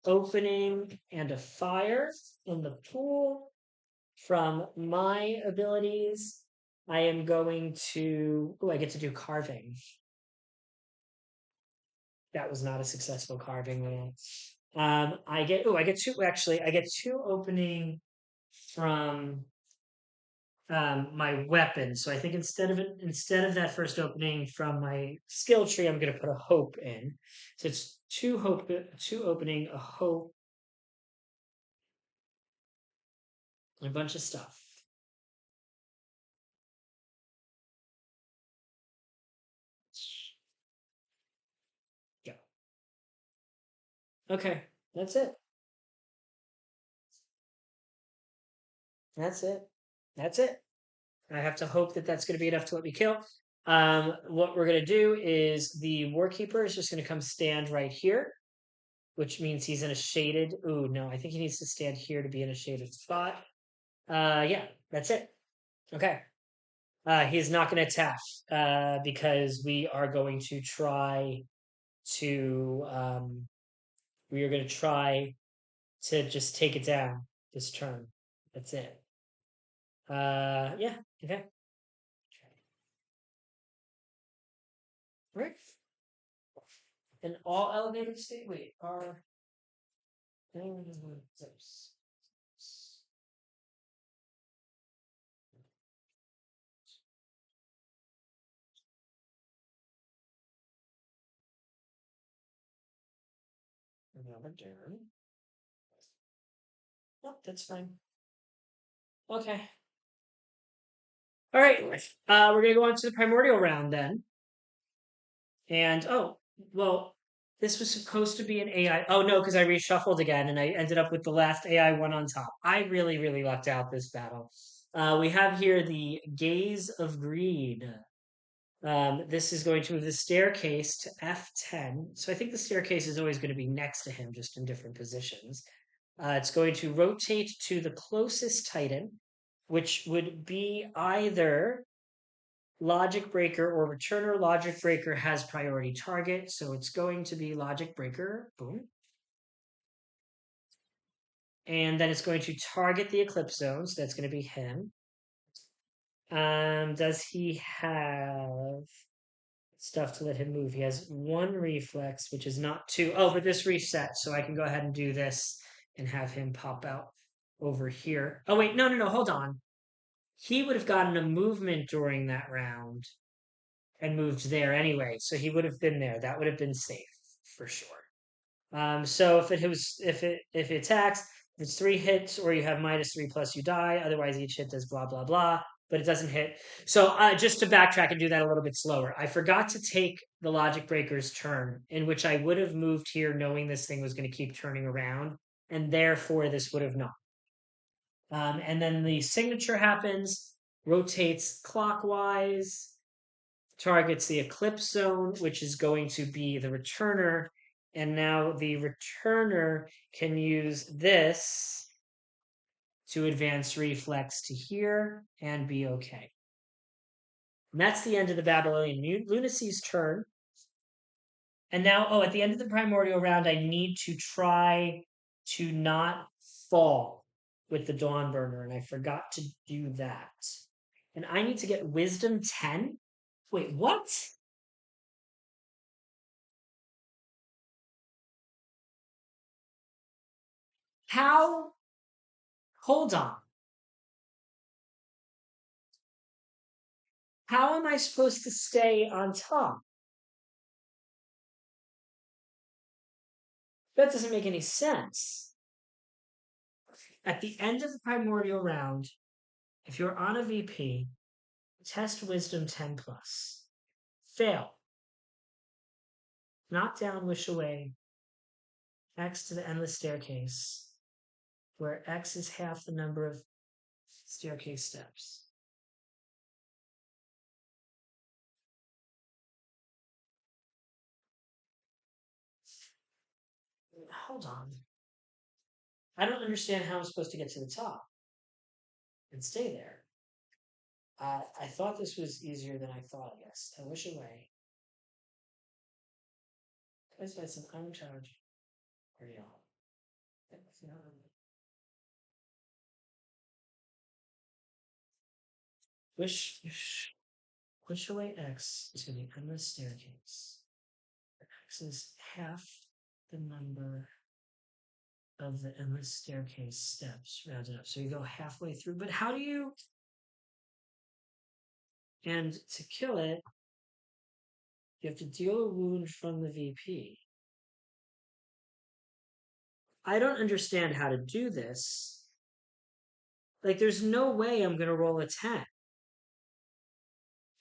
opening and a fire in the pool from my abilities. I am going to. Oh, I get to do carving. That was not a successful carving roll. I get. Oh, I get two. Actually, I get two opening from my weapon. So I think instead of that first opening from my skill tree, I'm going to put a hope in. So it's two opening, a hope, and a bunch of stuff. Yeah. Okay, that's it. That's it. That's it. I have to hope that that's going to be enough to let me kill. What we're going to do is the Warkeeper is just going to come stand right here, which means he's in a shaded. Ooh, no, I think he needs to stand here to be in a shaded spot. Yeah, that's it. Okay. He's not going to attack because we are going to try to. We are going to try to just take it down this turn. That's it. Yeah. Okay. Right. And all elevated state. Wait, are another turn. Nope, that's fine. Okay. All right. We're gonna go on to the primordial round then. And oh, well, this was supposed to be an AI. Oh no, because I reshuffled again and I ended up with the last AI one on top. I really, really lucked out this battle. We have here the Gaze of Greed. This is going to move the staircase to F10. So I think the staircase is always going to be next to him, just in different positions. It's going to rotate to the closest Titan, which would be either Logic Breaker or Returner. Logic Breaker has priority target, so it's going to be Logic Breaker. Boom. And then it's going to target the Eclipse Zone, so that's going to be him. Does he have stuff to let him move? He has one reflex, which is not two. Oh, but this resets, so I can go ahead and do this and have him pop out over here. Oh, wait, no, no, no, hold on. He would have gotten a movement during that round and moved there anyway, so he would have been there. That would have been safe for sure. So if it attacks, if it's three hits or you have -3 plus, you die. Otherwise, each hit does blah blah blah, but it doesn't hit. So just to backtrack and do that a little bit slower, I forgot to take the Logic Breaker's turn, in which I would have moved here knowing this thing was going to keep turning around, and therefore this would have not. And then the signature happens, rotates clockwise, targets the Eclipse Zone, which is going to be the returner. And now the returner can use this to advance reflex to here and be okay. And that's the end of the Babelian Lunacy's turn. And now, oh, at the end of the primordial round, I need to try to not fall with the Dawnburner, and I forgot to do that. And I need to get Wisdom 10? Wait, what? How? Hold on. How am I supposed to stay on top? That doesn't make any sense. At the end of the primordial round, if you're on a VP, test Wisdom 10 plus. Fail. Knock down, wish away. X to the endless staircase, where X is half the number of staircase steps. Hold on. I don't understand how I'm supposed to get to the top and stay there. I thought this was easier than I thought, yes. I wish away. That's why some uncharged Aeon. Wish away X to the endless staircase. X is half the number of the endless staircase steps rounded up. So you go halfway through. But how do you? And to kill it, you have to deal a wound from the VP. I don't understand how to do this. Like, there's no way I'm going to roll a 10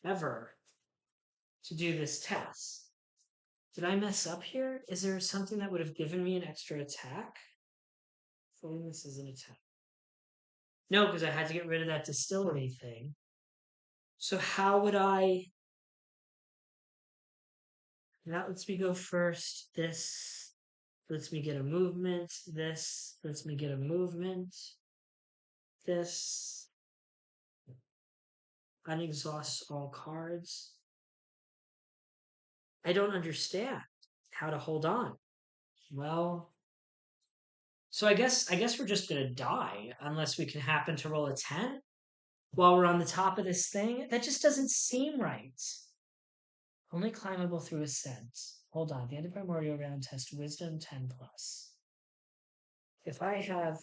ever to do this test. Did I mess up here? Is there something that would have given me an extra attack? Phone this is an attack. No, because I had to get rid of that distillery thing. So how would I? That lets me go first. This lets me get a movement. This lets me get a movement. This unexhausts all cards. I don't understand how to hold on. Well, so I guess we're just gonna die unless we can happen to roll a 10 while we're on the top of this thing. That just doesn't seem right. Only climbable through ascent. Hold on. The end of primordial round test wisdom 10 plus. If I have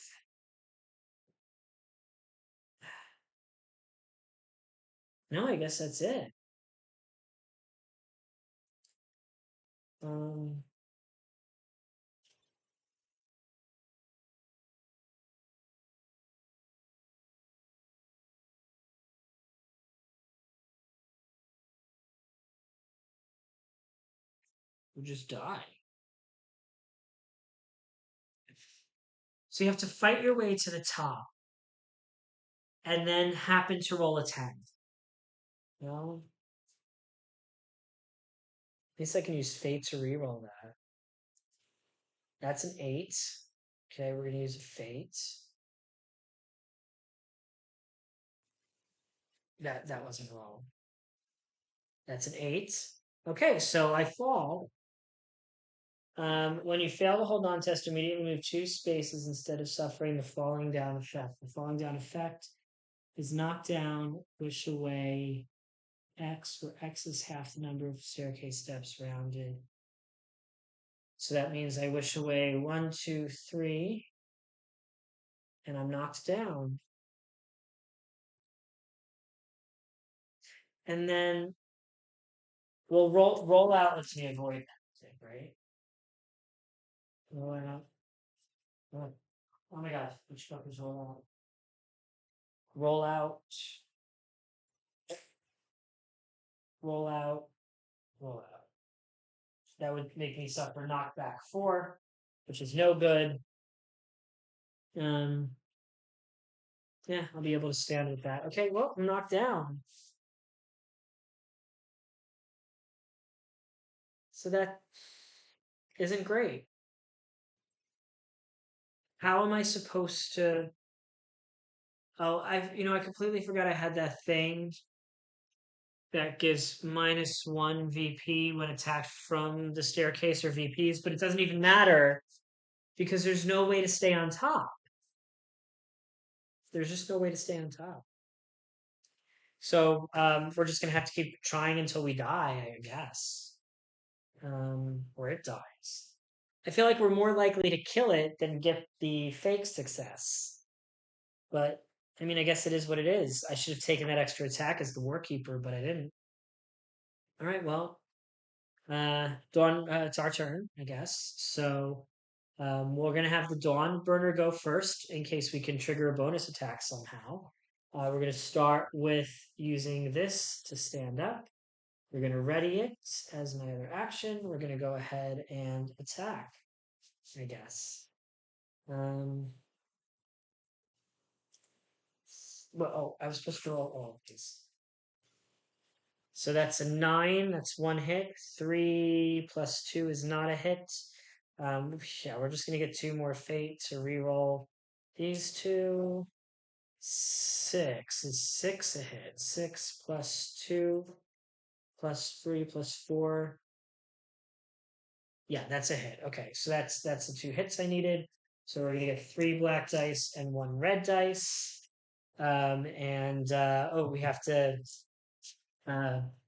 no, I guess that's it. Um we'll just die. So you have to fight your way to the top and then happen to roll a 10. Well, at least I can use fate to reroll that. That's an 8. Okay, we're gonna use a fate. That wasn't wrong. That's an 8. Okay, so I fall. When you fail the hold on test, immediately move 2 spaces instead of suffering the falling down effect. The falling down effect is knocked down, push away X, where X is half the number of staircase steps rounded. So that means I wish away 1, 2, 3, and I'm knocked down. And then we'll roll out lets me avoid that thing, right? Roll out. Oh my gosh, which fuckers roll out? Roll out, roll out, roll out. That would make me suffer knockback 4, which is no good. Um, yeah, I'll be able to stand with that. Okay, well, I'm knocked down. So that isn't great. How am I supposed to? Oh, I completely forgot I had that thing that gives -1 VP when attacked from the staircase or VPs, but it doesn't even matter because there's no way to stay on top. There's just no way to stay on top. So we're just gonna have to keep trying until we die, I guess, or it dies. I feel like we're more likely to kill it than get the fake success. But I mean, I guess it is what it is. I should have taken that extra attack as the Warkeeper, but I didn't. All right, well, Dawn, it's our turn, I guess. So we're gonna have the Dawn Burner go first in case we can trigger a bonus attack somehow. We're gonna start with using this to stand up. We're gonna ready it as my other action. We're gonna go ahead and attack, I guess. Um, well, oh, I was supposed to roll all of these. So that's a 9. That's 1 hit. 3 plus 2 is not a hit. Yeah, we're just gonna get 2 more fate to reroll these 2. 6. Is 6 a hit? 6 plus 2 plus 3 plus 4. Yeah, that's a hit. Okay, so that's the 2 hits I needed. So we're gonna get 3 black dice and 1 red dice. Oh, we have to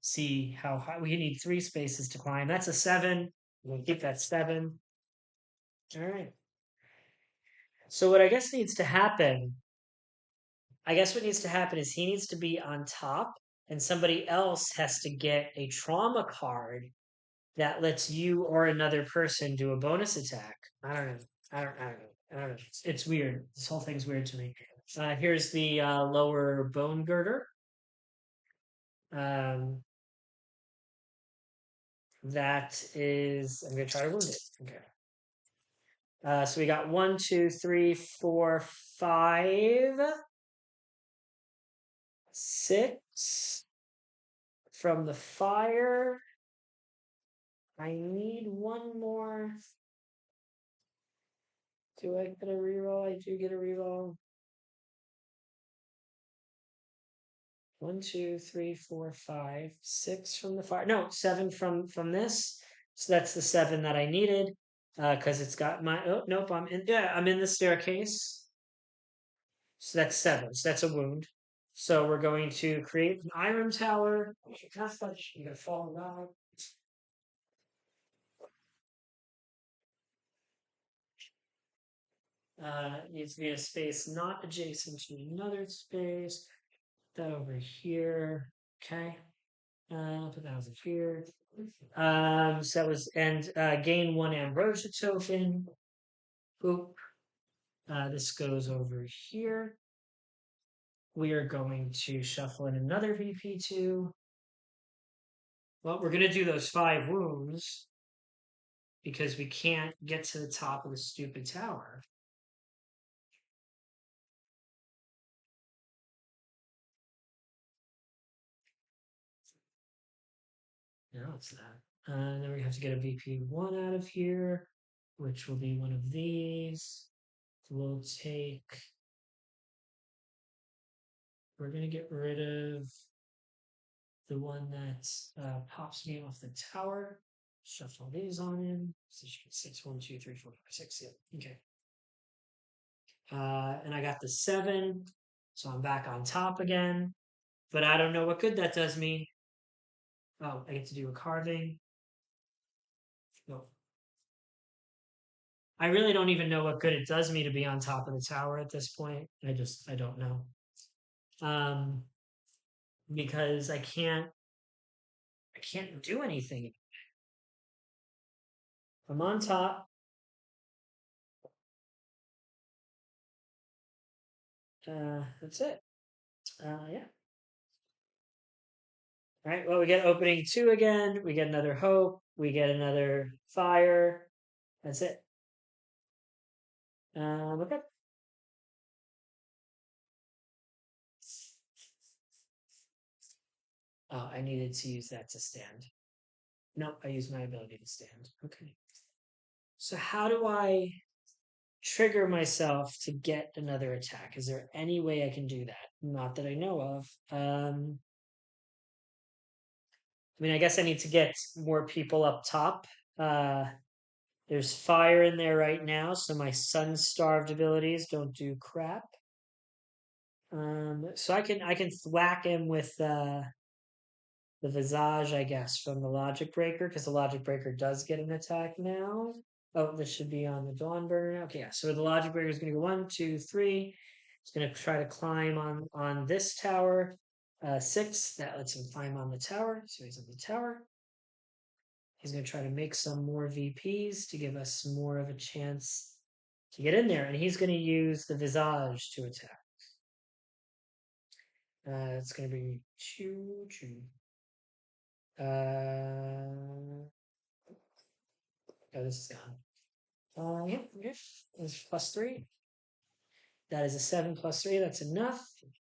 see how high we need 3 spaces to climb. That's a 7. We'll keep that 7. All right. So what I guess needs to happen, I guess what needs to happen is he needs to be on top, and somebody else has to get a trauma card that lets you or another person do a bonus attack. I don't know. I don't know. It's weird. This whole thing's weird to me. Here's the lower bone girder. Um, that is, I'm gonna try to wound it. Okay. So we got 1, 2, 3, 4, 5, 6 from the fire. I need 1 more. Do I get a reroll? I do get a reroll. 1, 2, 3, 4, 5, 6 from the fire. No, 7 from this. So that's the 7 that I needed. Because it's got my, oh nope, I'm in the staircase. So that's 7. So that's a wound. So we're going to create an iron tower. You're gonna fall down. Needs to be a space not adjacent to another space. Put that over here. Okay. Put that over here. So that was and gain 1 ambrosia token. Boop. This goes over here. We are going to shuffle in another VP2. Well, we're gonna do those 5 wounds because we can't get to the top of the stupid tower. No, it's not. Then we have to get a VP1 out of here, which will be one of these. We'll take. We're gonna get rid of the one that pops me off the tower. Shuffle these on in. Position 6, 1, 2, 3, 4, 5, 6. Yeah. Okay. And I got the 7, so I'm back on top again. But I don't know what good that does me. Oh, I get to do a carving. No. I really don't even know what good it does me to be on top of the tower at this point. I don't know. Um, because I can't do anything. I'm on top. That's it. Yeah. All right. Well, we get opening 2 again. We get another hope. We get another fire. That's it. Okay. Oh, I needed to use that to stand. No, I used my ability to stand. Okay. So how do I trigger myself to get another attack? Is there any way I can do that? Not that I know of. I mean, I guess I need to get more people up top. Uh, there's fire in there right now, so my sun-starved abilities don't do crap. So I can thwack him with the visage, I guess, from the logic breaker, because the logic breaker does get an attack now. Oh, this should be on the Dawnburner. Okay, yeah. So the logic breaker is going to go 1, 2, 3. It's going to try to climb on this tower. 6, that lets him climb on the tower. So he's on the tower. He's going to try to make some more VPs to give us more of a chance to get in there. And he's going to use the visage to attack. It's going to be 2, 2. Oh, this is gone. Yeah, okay. It's +3. That is a 7 +3. That's enough.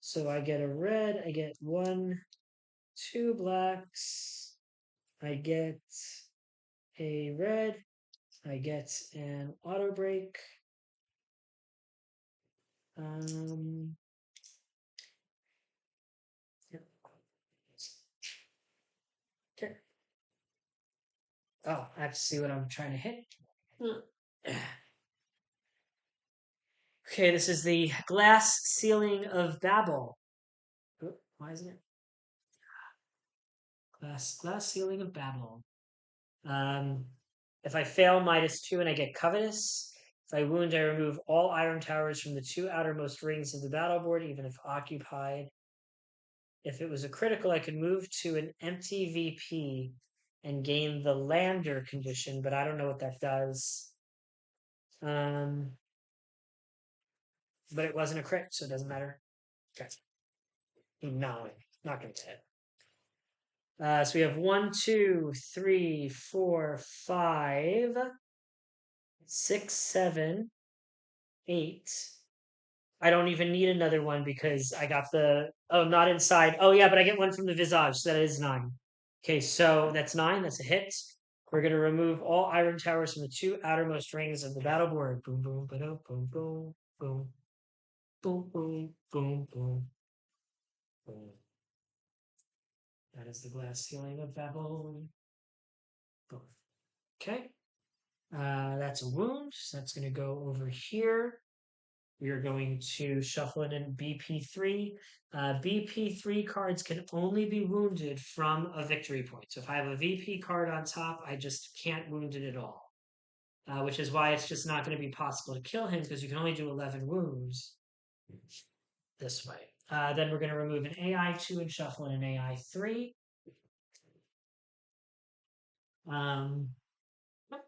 So I get a red. I get 1, 2 blacks. I get a red. I get an auto break. Oh, I have to see what I'm trying to hit. Okay, this is the glass ceiling of Babel. Oh, why isn't it? Glass ceiling of Babel. Um, if I fail, -2 and I get covetous. If I wound, I remove all iron towers from the 2 outermost rings of the battle board, even if occupied. If it was a critical, I could move to an empty VP and gain the lander condition, but I don't know what that does. But it wasn't a crit, so it doesn't matter. Okay. No, not going to hit. So we have 1, 2, 3, 4, 5, 6, 7, 8. I don't even need another one because I got the. Oh, not inside. Oh, yeah, but I get one from the visage, so that is 9. Okay, so that's 9. That's a hit. We're going to remove all iron towers from the 2 outermost rings of the battle board. Boom, boom, boom, boom, boom, boom, boom, boom, boom, boom, boom. That is the glass ceiling of Babel. Boom. Okay. That's a wound. So that's going to go over here. We are going to shuffle it in BP3. BP3 cards can only be wounded from a victory point. So if I have a VP card on top, I just can't wound it at all. Which is why it's just not going to be possible to kill him because you can only do 11 wounds this way. Then we're going to remove an AI2 and shuffle in an AI3.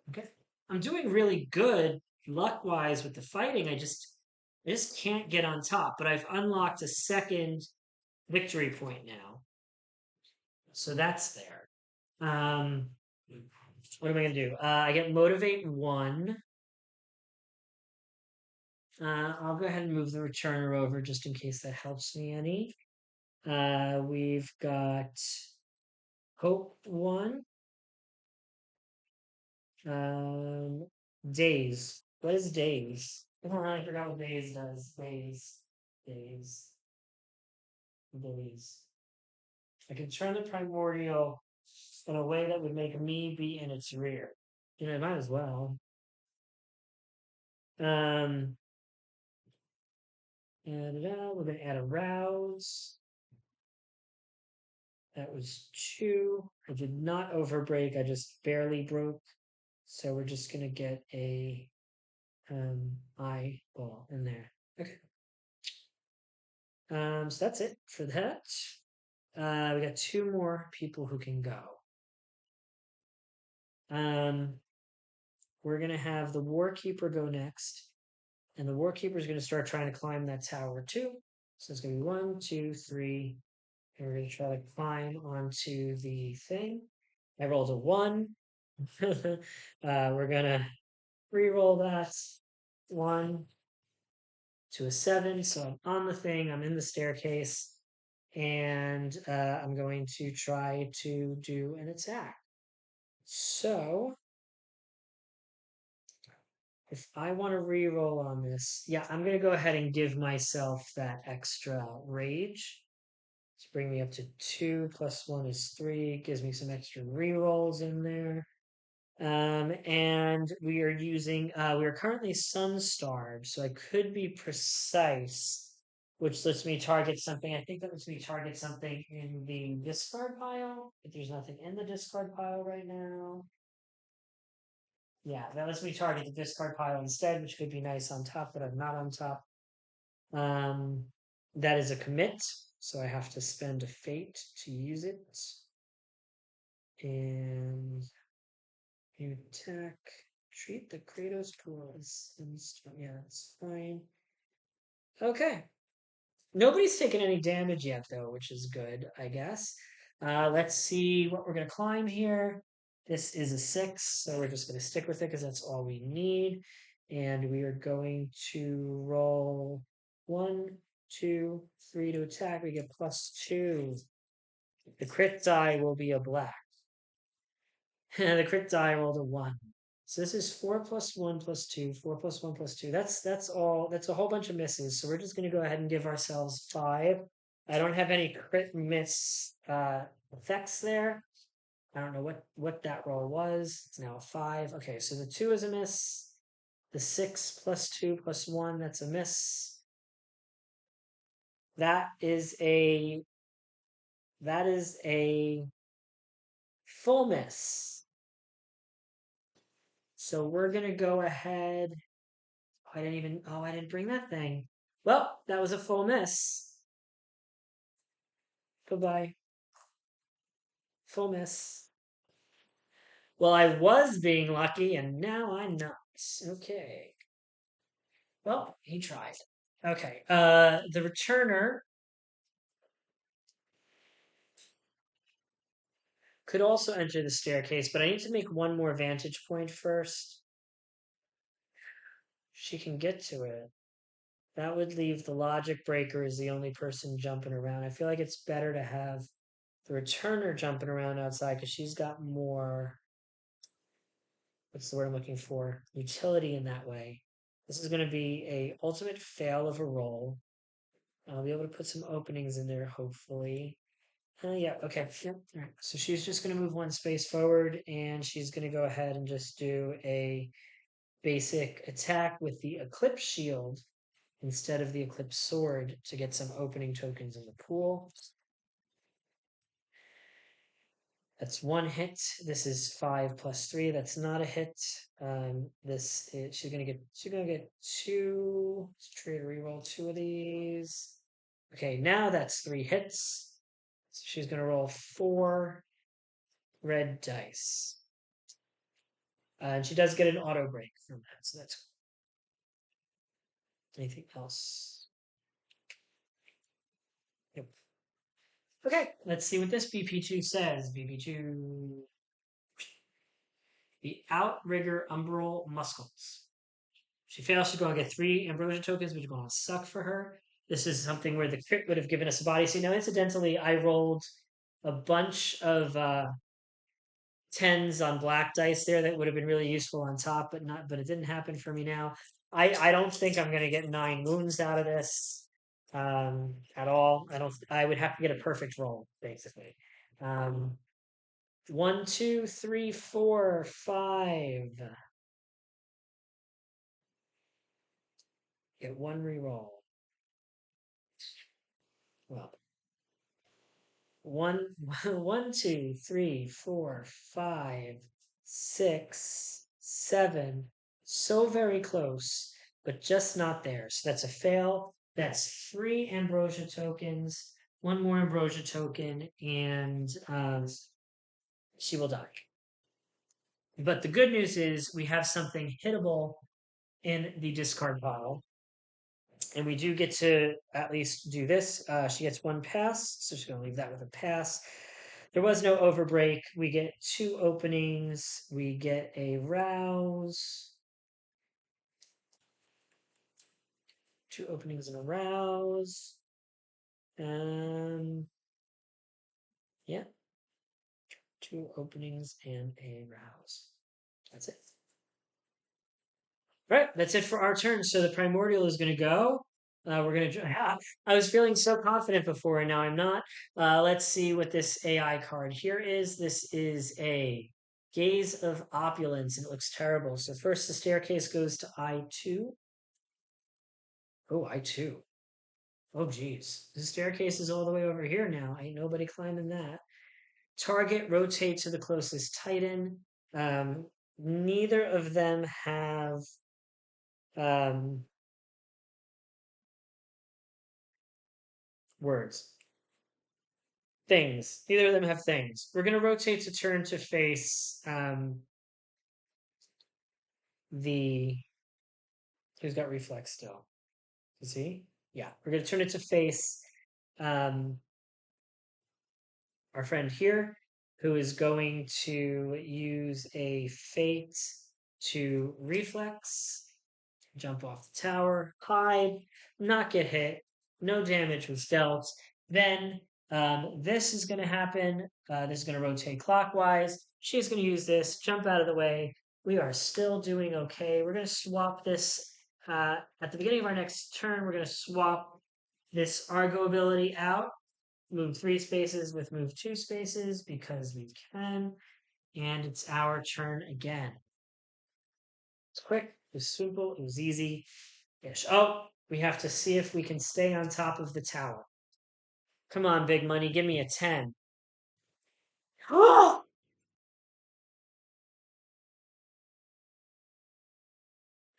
Okay. I'm doing really good luck-wise with the fighting. I just can't get on top, but I've unlocked a second victory point now. So that's there. What am I going to do? I get motivate 1. I'll go ahead and move the returner over just in case that helps me any. We've got hope 1. Days. What is days? I forgot what days does. Days. Days. I can turn the primordial in a way that would make me be in its rear. I might as well. And we're gonna add a rouse. That was 2. I did not overbreak. I just barely broke. So we're just gonna get a eyeball in there. Okay. So that's it for that. We got 2 more people who can go. We're gonna have the Warkeeper go next, and the Warkeeper is gonna start trying to climb that tower too. So it's gonna be 1, 2, 3, and we're gonna try to climb onto the thing. I rolled a 1. We're gonna re-roll that 1 to a 7. So I'm on the thing. I'm in the staircase, and I'm going to try to do an attack. So if I want to re-roll on this, yeah, I'm going to go ahead and give myself that extra rage to bring me up to 2 plus 1 is 3. Gives me some extra re-rolls in there. And we are using, we are currently sun-starved, so I could be precise, which lets me target something. I think that lets me target something in the discard pile, but there's nothing in the discard pile right now. Yeah, that lets me target the discard pile instead, which could be nice on top, but I'm not on top. That is a commit, so I have to spend a fate to use it. And you attack, treat the Kratos pool as yeah, that's fine. Okay. Nobody's taken any damage yet, though, which is good, I guess. Let's see what we're going to climb here. This is a 6, so we're just going to stick with it because that's all we need. And we are going to roll 1, 2, 3 to attack. We get +2. The crit die will be a black. And the crit die rolled a 1. So this is 4 plus 1 plus 2, 4 plus 1 plus 2. That's all. That's a whole bunch of misses. So we're just going to go ahead and give ourselves 5. I don't have any crit miss effects there. I don't know what that roll was. It's now a 5. Okay, so the 2 is a miss. The 6 plus 2 plus 1, that's a miss. That is a that is a full miss. So we're gonna go ahead. I didn't bring that thing. Well, that was a full miss. Goodbye. Full miss. Well, I was being lucky and now I'm not. Okay. Well, he tried. Okay. The returner could also enter the staircase, but I need to make one more vantage point first. She can get to it. That would leave the logic breaker as the only person jumping around. I feel like it's better to have the returner jumping around outside because she's got more, what's the word I'm looking for? Utility in that way. This is going to be a ultimate fail of a roll. I'll be able to put some openings in there, hopefully. Yeah, okay. Yep. All right. So she's just going to move one space forward and she's going to go ahead and just do a basic attack with the Eclipse Shield instead of the Eclipse Sword to get some opening tokens in the pool. That's one hit. This is 5 plus 3. That's not a hit. She's gonna get 2. Let's try to reroll 2 of these. Okay, now that's 3 hits. So she's gonna roll 4 red dice. And she does get an auto break from that, so that's anything else. Yep. Okay, let's see what this BP2 says. BP2. The Outrigger Umbral Muscles. She fails, she's going to get 3 Ambrosia tokens, which are going to suck for her. This is something where the crit would have given us a body. So now, incidentally, I rolled a bunch of 10s on black dice there that would have been really useful on top, but it didn't happen for me now. I don't think I'm going to get 9 wounds out of this at all. I would have to get a perfect roll, basically. 1, 2, 3, 4, 5. Get 1 reroll. Well, one, 1, 2, 3, 4, 5, 6, 7. So very close, but just not there. So that's a fail. That's 3 ambrosia tokens, 1 more ambrosia token, and she will die. But the good news is we have something hittable in the discard pile. And we do get to at least do this. She gets 1 pass, so she's going to leave that with a pass. There was no overbreak. We get 2 openings. We get a rouse. 2 openings and a rouse. Yeah. 2 openings and a rouse. That's it. All right, that's it for our turn. So the primordial is going to go. We're going to. I was feeling so confident before, and now I'm not. Let's see what this AI card here is. This is a Gaze of Opulence, and it looks terrible. So first, the staircase goes to I2. Oh, I2. Oh, geez. The staircase is all the way over here now. Ain't nobody climbing that. Target, rotate to the closest Titan. Neither of them have words. Things. Neither of them have things. We're going to rotate to turn to face the. Who's got reflex still? Is he? Yeah. We're going to turn it to face um, our friend here, who is going to use a fate to reflex, jump off the tower, hide, not get hit, no damage was dealt. Then this is going to happen. This is going to rotate clockwise. She's going to use this, jump out of the way. We are still doing okay. We're going to swap this at the beginning of our next turn. We're going to swap this Argo ability out move 3 spaces with move 2 spaces because we can. And it's our turn again. It's quick, it was simple, it was easy-ish. Oh, we have to see if we can stay on top of the tower. Come on, big money, give me a 10. Oh!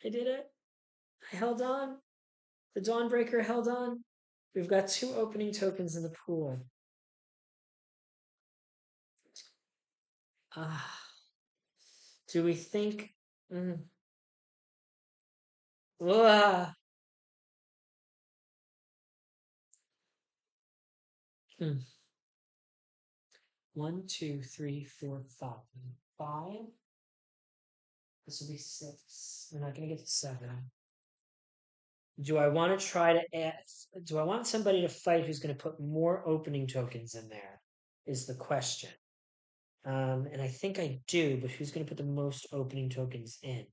I did it. I held on. The Dawnbreaker held on. We've got 2 opening tokens in the pool. Ah, do we think? Mm, ah, hmm. 1, 2, 3, 4, 5. 5. This will be 6. We're not going to get to 7. Do I want to try to add? Do I want somebody to fight who's going to put more opening tokens in there? Is the question. And I think I do, but who's going to put the most opening tokens in?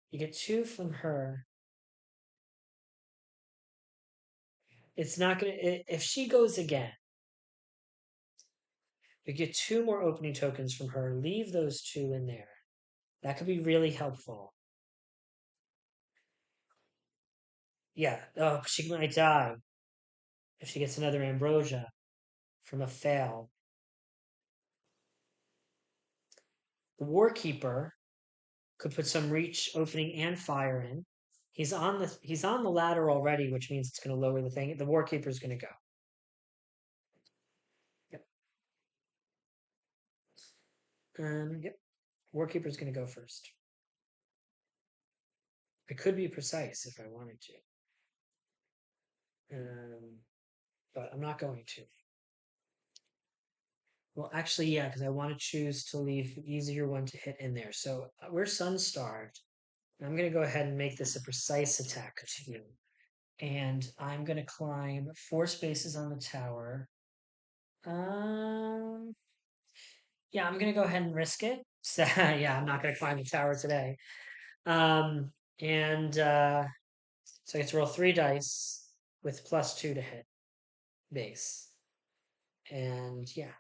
You get 2 from her. It's not going to. If she goes again, you get 2 more opening tokens from her. Leave those 2 in there. That could be really helpful. Yeah. Oh, she might die if she gets another ambrosia from a fail. The Warkeeper could put some reach, opening, and fire in. He's on the ladder already, which means it's going to lower the thing. The Warkeeper is going to go. Yep. Yep. Warkeeper is going to go first. I could be precise if I wanted to, but I'm not going to. Well, actually, yeah, because I want to choose to leave the easier one to hit in there. So we're sun-starved. I'm going to go ahead and make this a precise attack to you. And I'm going to climb 4 spaces on the tower. Um, yeah, I'm going to go ahead and risk it. So, yeah, I'm not going to climb the tower today. Um, and so I get to roll 3 dice with +2 to hit base. And yeah,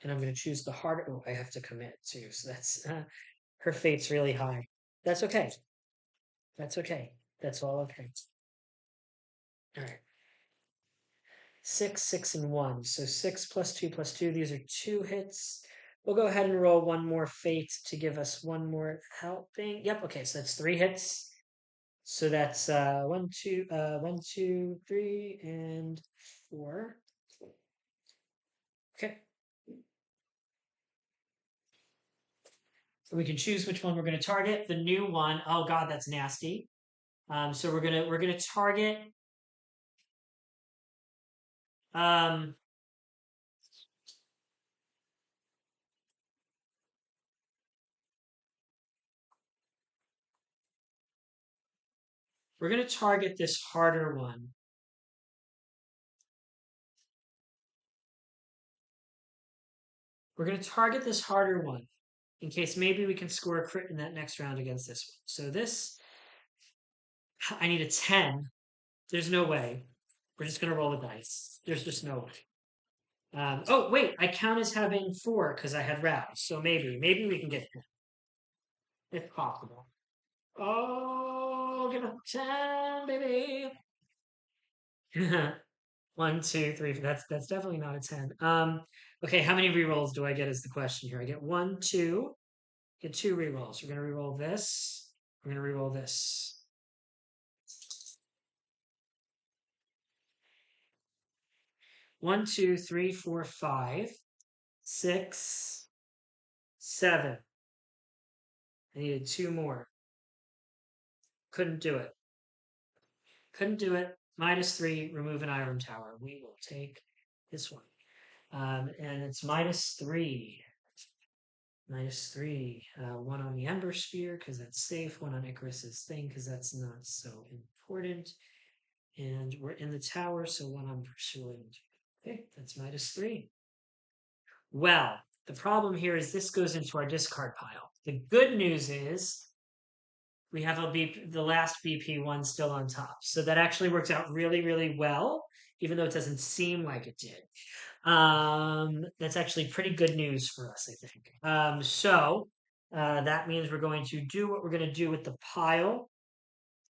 and I'm going to choose the harder. Oh, I have to commit too. So that's her fate's really high. That's okay. That's okay. That's all okay. All right. 6, 6, and 1. So 6 +2 +2. These are 2 hits. We'll go ahead and roll 1 more fate to give us 1 more helping. Yep. Okay. So that's 3 hits. So that's 1, 2, 1, 2, 3, and 4. Okay. So we can choose which one we're going to target. The new one. Oh God, that's nasty. So we're gonna target. Um, we're gonna target this harder one. We're gonna target this harder one in case maybe we can score a crit in that next round against this one. So this, I need a 10. There's no way. We're just gonna roll the dice. There's just no way. Oh wait, I count as having 4 because I had rouse. So maybe we can get 10 if possible. Oh, give us 10, baby. 1, 2, 3. That's definitely not a 10. Okay, how many rerolls do I get is the question here. I get 1, 2, get 2 rerolls. We're gonna reroll this. We're gonna reroll this. 1, 2, 3, 4, 5, 6, 7. I needed 2 more. Couldn't do it. Couldn't do it. -3, remove an iron tower. We will take this one. And it's -3. -3. 1 on the Ember Sphere because that's safe. 1 on Icarus's thing because that's not so important. And we're in the tower, so 1 on Pursuing. Okay, that's -3. Well, the problem here is this goes into our discard pile. The good news is we have the last BP one still on top. So that actually works out really, really well even though it doesn't seem like it did. That's actually pretty good news for us, I think. That means we're going to do what we're going to do with the pile,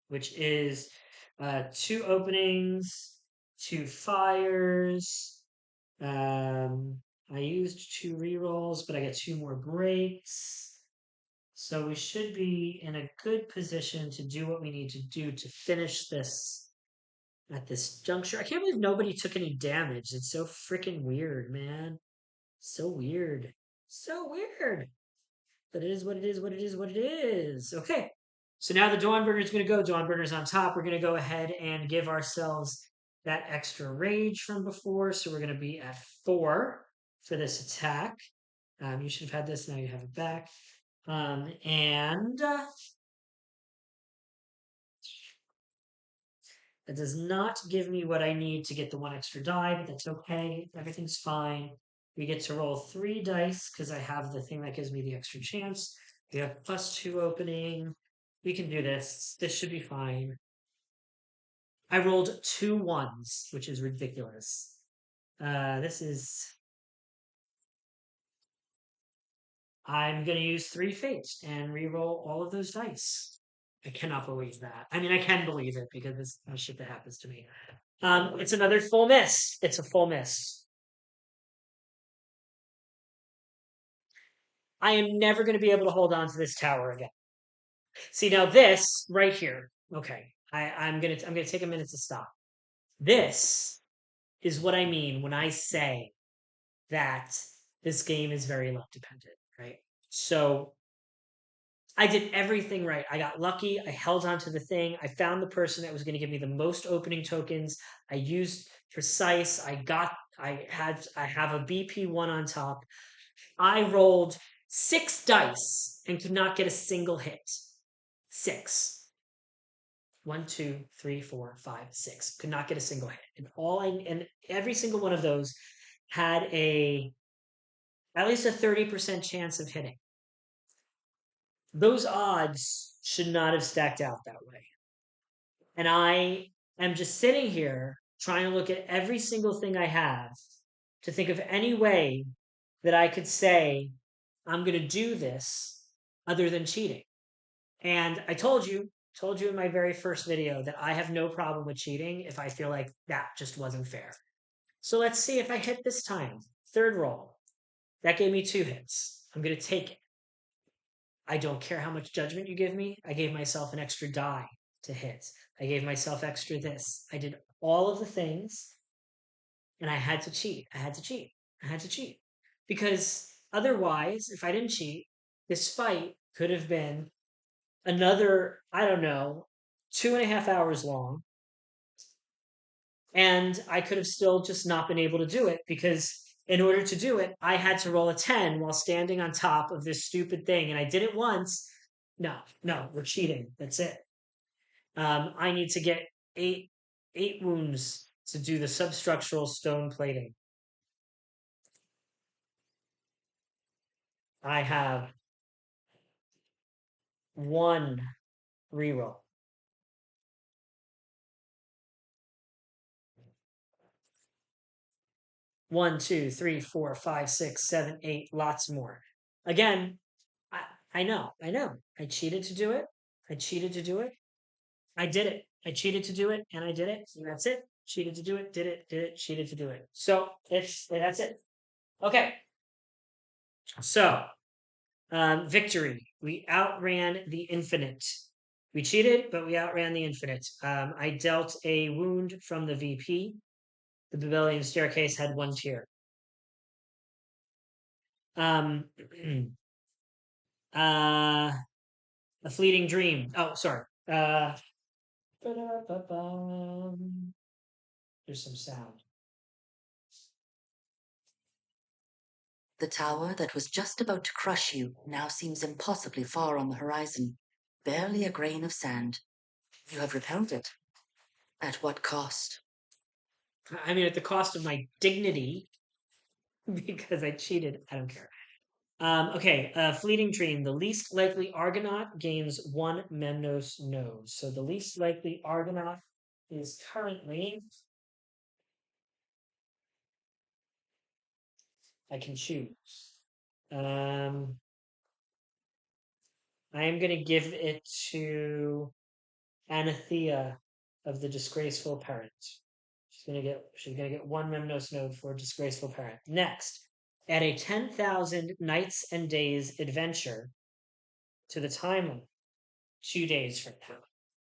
which is two openings, two fires. Um, I used two rerolls, but I get two more breaks. So we should be in a good position to do what we need to do to finish this at this juncture. I can't believe nobody took any damage. It's so freaking weird, man. So weird. So weird. But it is what it is, what it is, what it is. Okay. So now the Dawnburner is going to go. Dawnburner's on top. We're going to go ahead and give ourselves that extra rage from before. So we're going to be at 4 for this attack. You should have had this. Now you have it back. And that does not give me what I need to get the 1 extra die, but that's okay. Everything's fine. We get to roll 3 dice because I have the thing that gives me the extra chance. We have +2 opening. We can do this. This should be fine. I rolled 2 1s, which is ridiculous. This is. I'm going to use 3 fates and re-roll all of those dice. I cannot believe that. I mean, I can believe it because it's shit that happens to me. It's another full miss. It's a full miss. I am never going to be able to hold on to this tower again. See, now this right here. Okay, I'm gonna take a minute to stop. This is what I mean when I say that this game is very luck dependent, right? So I did everything right. I got lucky. I held on to the thing. I found the person that was going to give me the most opening tokens. I used precise. I have a BP1 on top. I rolled 6 dice and could not get a single hit. 6. 1, 2, 3, 4, 5, 6. Could not get a single hit. And every single one of those had at least a 30% chance of hitting. Those odds should not have stacked out that way. And I am just sitting here trying to look at every single thing I have to think of any way that I could say, I'm going to do this other than cheating. And I told you in my very first video that I have no problem with cheating if I feel like that just wasn't fair. So let's see if I hit this time. Third roll. That gave me 2 hits. I'm going to take it. I don't care how much judgment you give me. I gave myself an extra die to hit. I gave myself extra this. I did all of the things and I had to cheat. I had to cheat. I had to cheat. Because otherwise, if I didn't cheat, this fight could have been another, I don't know, 2.5 hours long. And I could have still just not been able to do it because in order to do it, I had to roll a 10 while standing on top of this stupid thing. And I did it once. No, we're cheating. That's it. I need to get eight wounds to do the substructural stone plating. I have 1 reroll. 1, 2, 3, 4, 5, 6, 7, 8, lots more. Again, I know. I cheated to do it. I cheated to do it. I did it. I cheated to do it, and I did it. And that's it. Cheated to do it, did it, cheated to do it. So that's it. Okay. So victory. We outran the infinite. We cheated, but we outran the infinite. I dealt a wound from the VP. The Babelian staircase had 1 tier. Um, a fleeting dream. Oh, sorry. There's some sound. The tower that was just about to crush you now seems impossibly far on the horizon. Barely a grain of sand. You have repelled it. At what cost? I mean, at the cost of my dignity, because I cheated. I don't care. Okay, fleeting dream. The least likely Argonaut gains 1 Memnos nose. So the least likely Argonaut is currently I can choose. I am going to give it to Anathea of the Disgraceful Parent. She's gonna get one Memnos node for Disgraceful Parent. Next, add a 10,000 nights and days adventure to the timeline 2 days from now.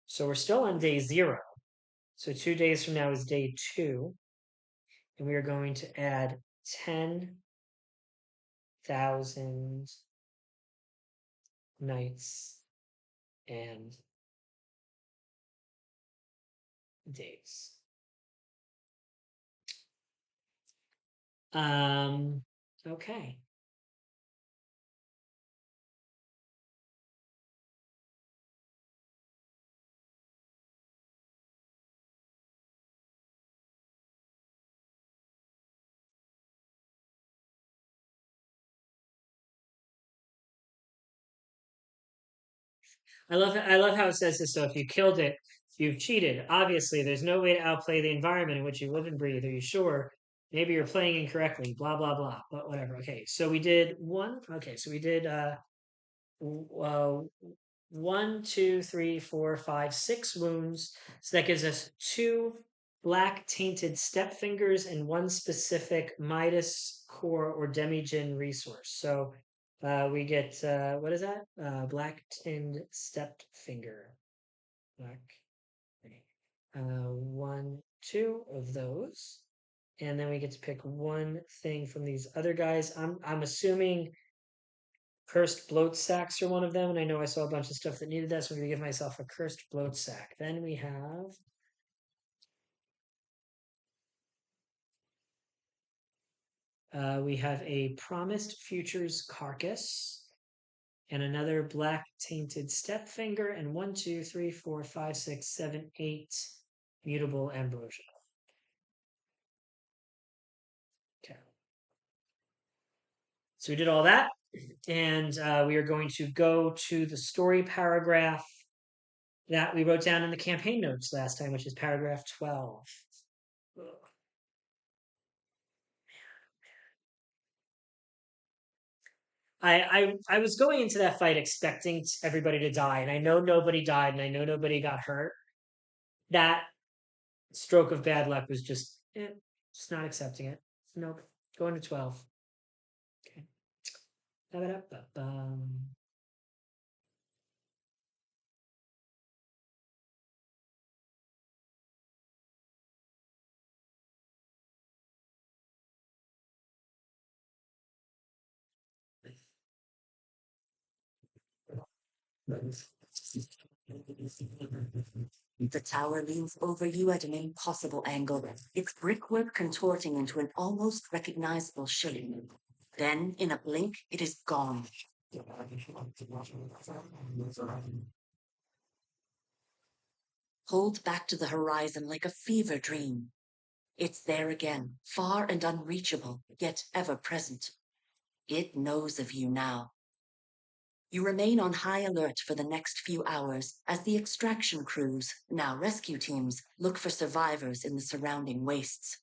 So we're still on day 0. So 2 days from now is day 2. And we are going to add 10,000 nights and days. Okay. I love how it says this. So if you killed it, you've cheated. Obviously, there's no way to outplay the environment in which you live and breathe. Are you sure? Maybe you're playing incorrectly. Blah blah blah. But whatever. Okay, so we did one. Okay, so we did uh 1, 2, 3, 4, 5, 6 wounds. So that gives us 2 black tainted step fingers and 1 specific Midas core or demigen resource. So we get what is that? Black tinned stepped finger. Black. One, 2 of those. And then we get to pick one thing from these other guys. I'm assuming cursed bloat sacks are one of them, and I know I saw a bunch of stuff that needed that, so I'm gonna give myself a cursed bloat sack. Then we have a promised futures carcass and another black tainted step finger and 1, 2, 3, 4, 5, 6, 7, 8 mutable ambrosia. Okay. So we did all that, and we are going to go to the story paragraph that we wrote down in the campaign notes last time, which is paragraph 12. I was going into that fight expecting everybody to die, and I know nobody died, and I know nobody got hurt. That stroke of bad luck was just not accepting it. Nope, going to 12. Okay. Ba-ba-da-ba-bum. The tower leans over you at an impossible angle, its brickwork contorting into an almost recognizable shape. Then, in a blink, it is gone. Pulled back to the horizon like a fever dream. It's there again, far and unreachable, yet ever present. It knows of you now. You remain on high alert for the next few hours as the extraction crews, now rescue teams, look for survivors in the surrounding wastes.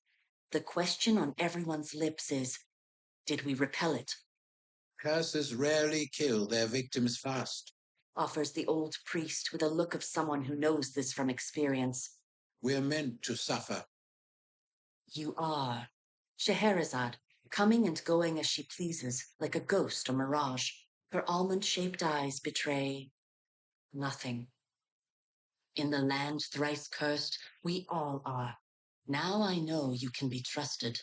The question on everyone's lips is, did we repel it? Curses rarely kill their victims fast. Offers the old priest with a look of someone who knows this from experience. We're meant to suffer. You are. Scheherazade, coming and going as she pleases, like a ghost or mirage. Her almond-shaped eyes betray nothing. In the land thrice cursed, we all are. Now I know you can be trusted.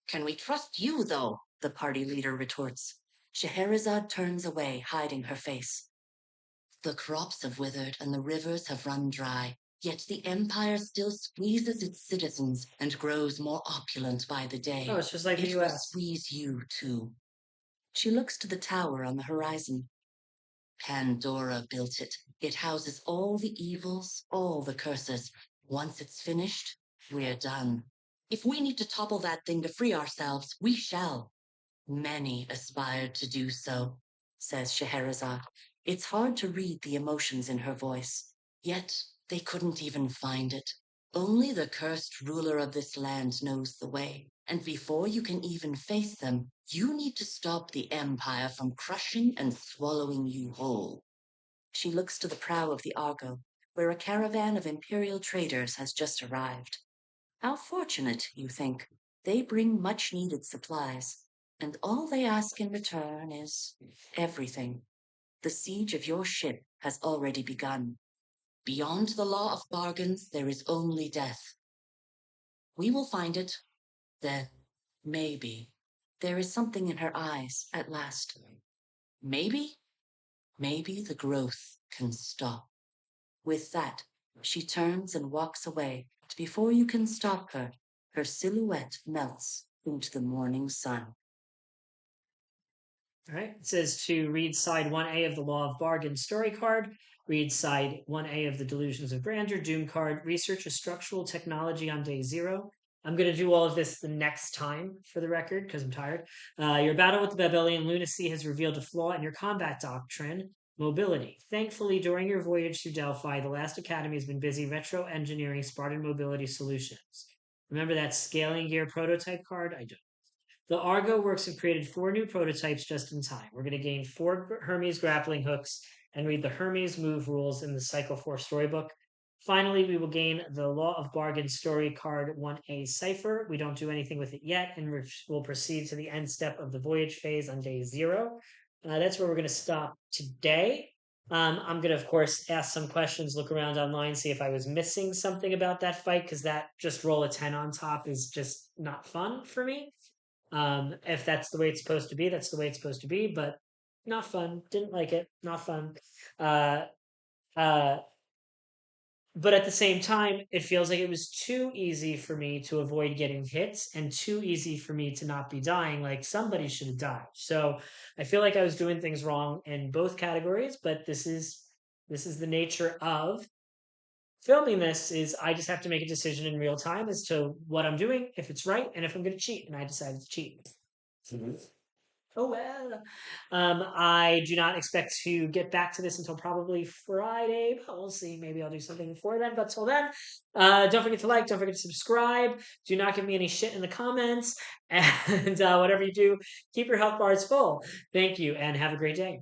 Can we trust you, though? The party leader retorts. Scheherazade turns away, hiding her face. The crops have withered and the rivers have run dry, yet the empire still squeezes its citizens and grows more opulent by the day. Oh, it's just like the It will US. squeeze you, too. She looks to the tower on the horizon. Pandora built it. It houses all the evils, all the curses. Once it's finished, we're done. If we need to topple that thing to free ourselves, we shall. Many aspired to do so, says Scheherazade. It's hard to read the emotions in her voice. Yet they couldn't even find it. Only the cursed ruler of this land knows the way, and before you can even face them, you need to stop the Empire from crushing and swallowing you whole. She looks to the prow of the Argo, where a caravan of Imperial traders has just arrived. How fortunate, you think. They bring much-needed supplies, and all they ask in return is everything. The siege of your ship has already begun. Beyond the law of bargains, there is only death. We will find it. Then, maybe, there is something in her eyes at last. Maybe the growth can stop. With that, she turns and walks away. But before you can stop her, her silhouette melts into the morning sun. All right. It says to read side 1A of the Law of Bargain story card, read side 1A of the Delusions of Grandeur Doom card, research a structural technology on day 0. I'm going to do all of this the next time for the record because I'm tired. Your battle with the Babelian Lunacy has revealed a flaw in your combat doctrine, mobility. Thankfully, during your voyage to Delphi, the last academy has been busy retro-engineering Spartan mobility solutions. Remember that scaling gear prototype card? I don't. The Argo works have created 4 new prototypes just in time. We're going to gain 4 Hermes grappling hooks and read the Hermes move rules in the Cycle 4 storybook. Finally, we will gain the Law of Bargain story card 1A Cipher. We don't do anything with it yet, and we'll proceed to the end step of the voyage phase on day 0. That's where we're going to stop today. I'm going to, of course, ask some questions, look around online, see if I was missing something about that fight, because that just roll a 10 on top is just not fun for me. If that's the way it's supposed to be, that's the way it's supposed to be, but not fun. Didn't like it. Not fun. Uh, uh, but at the same time, it feels like it was too easy for me to avoid getting hits and too easy for me to not be dying. Like somebody should have died. So I feel like I was doing things wrong in both categories, but this is the nature of filming this is I just have to make a decision in real time as to what I'm doing, if it's right, and if I'm going to cheat. And I decided to cheat. Oh well. I do not expect to get back to this until probably Friday, but we'll see. Maybe I'll do something before then. But till then, don't forget to like, don't forget to subscribe. Do not give me any shit in the comments. And whatever you do, keep your health bars full. Thank you, and have a great day.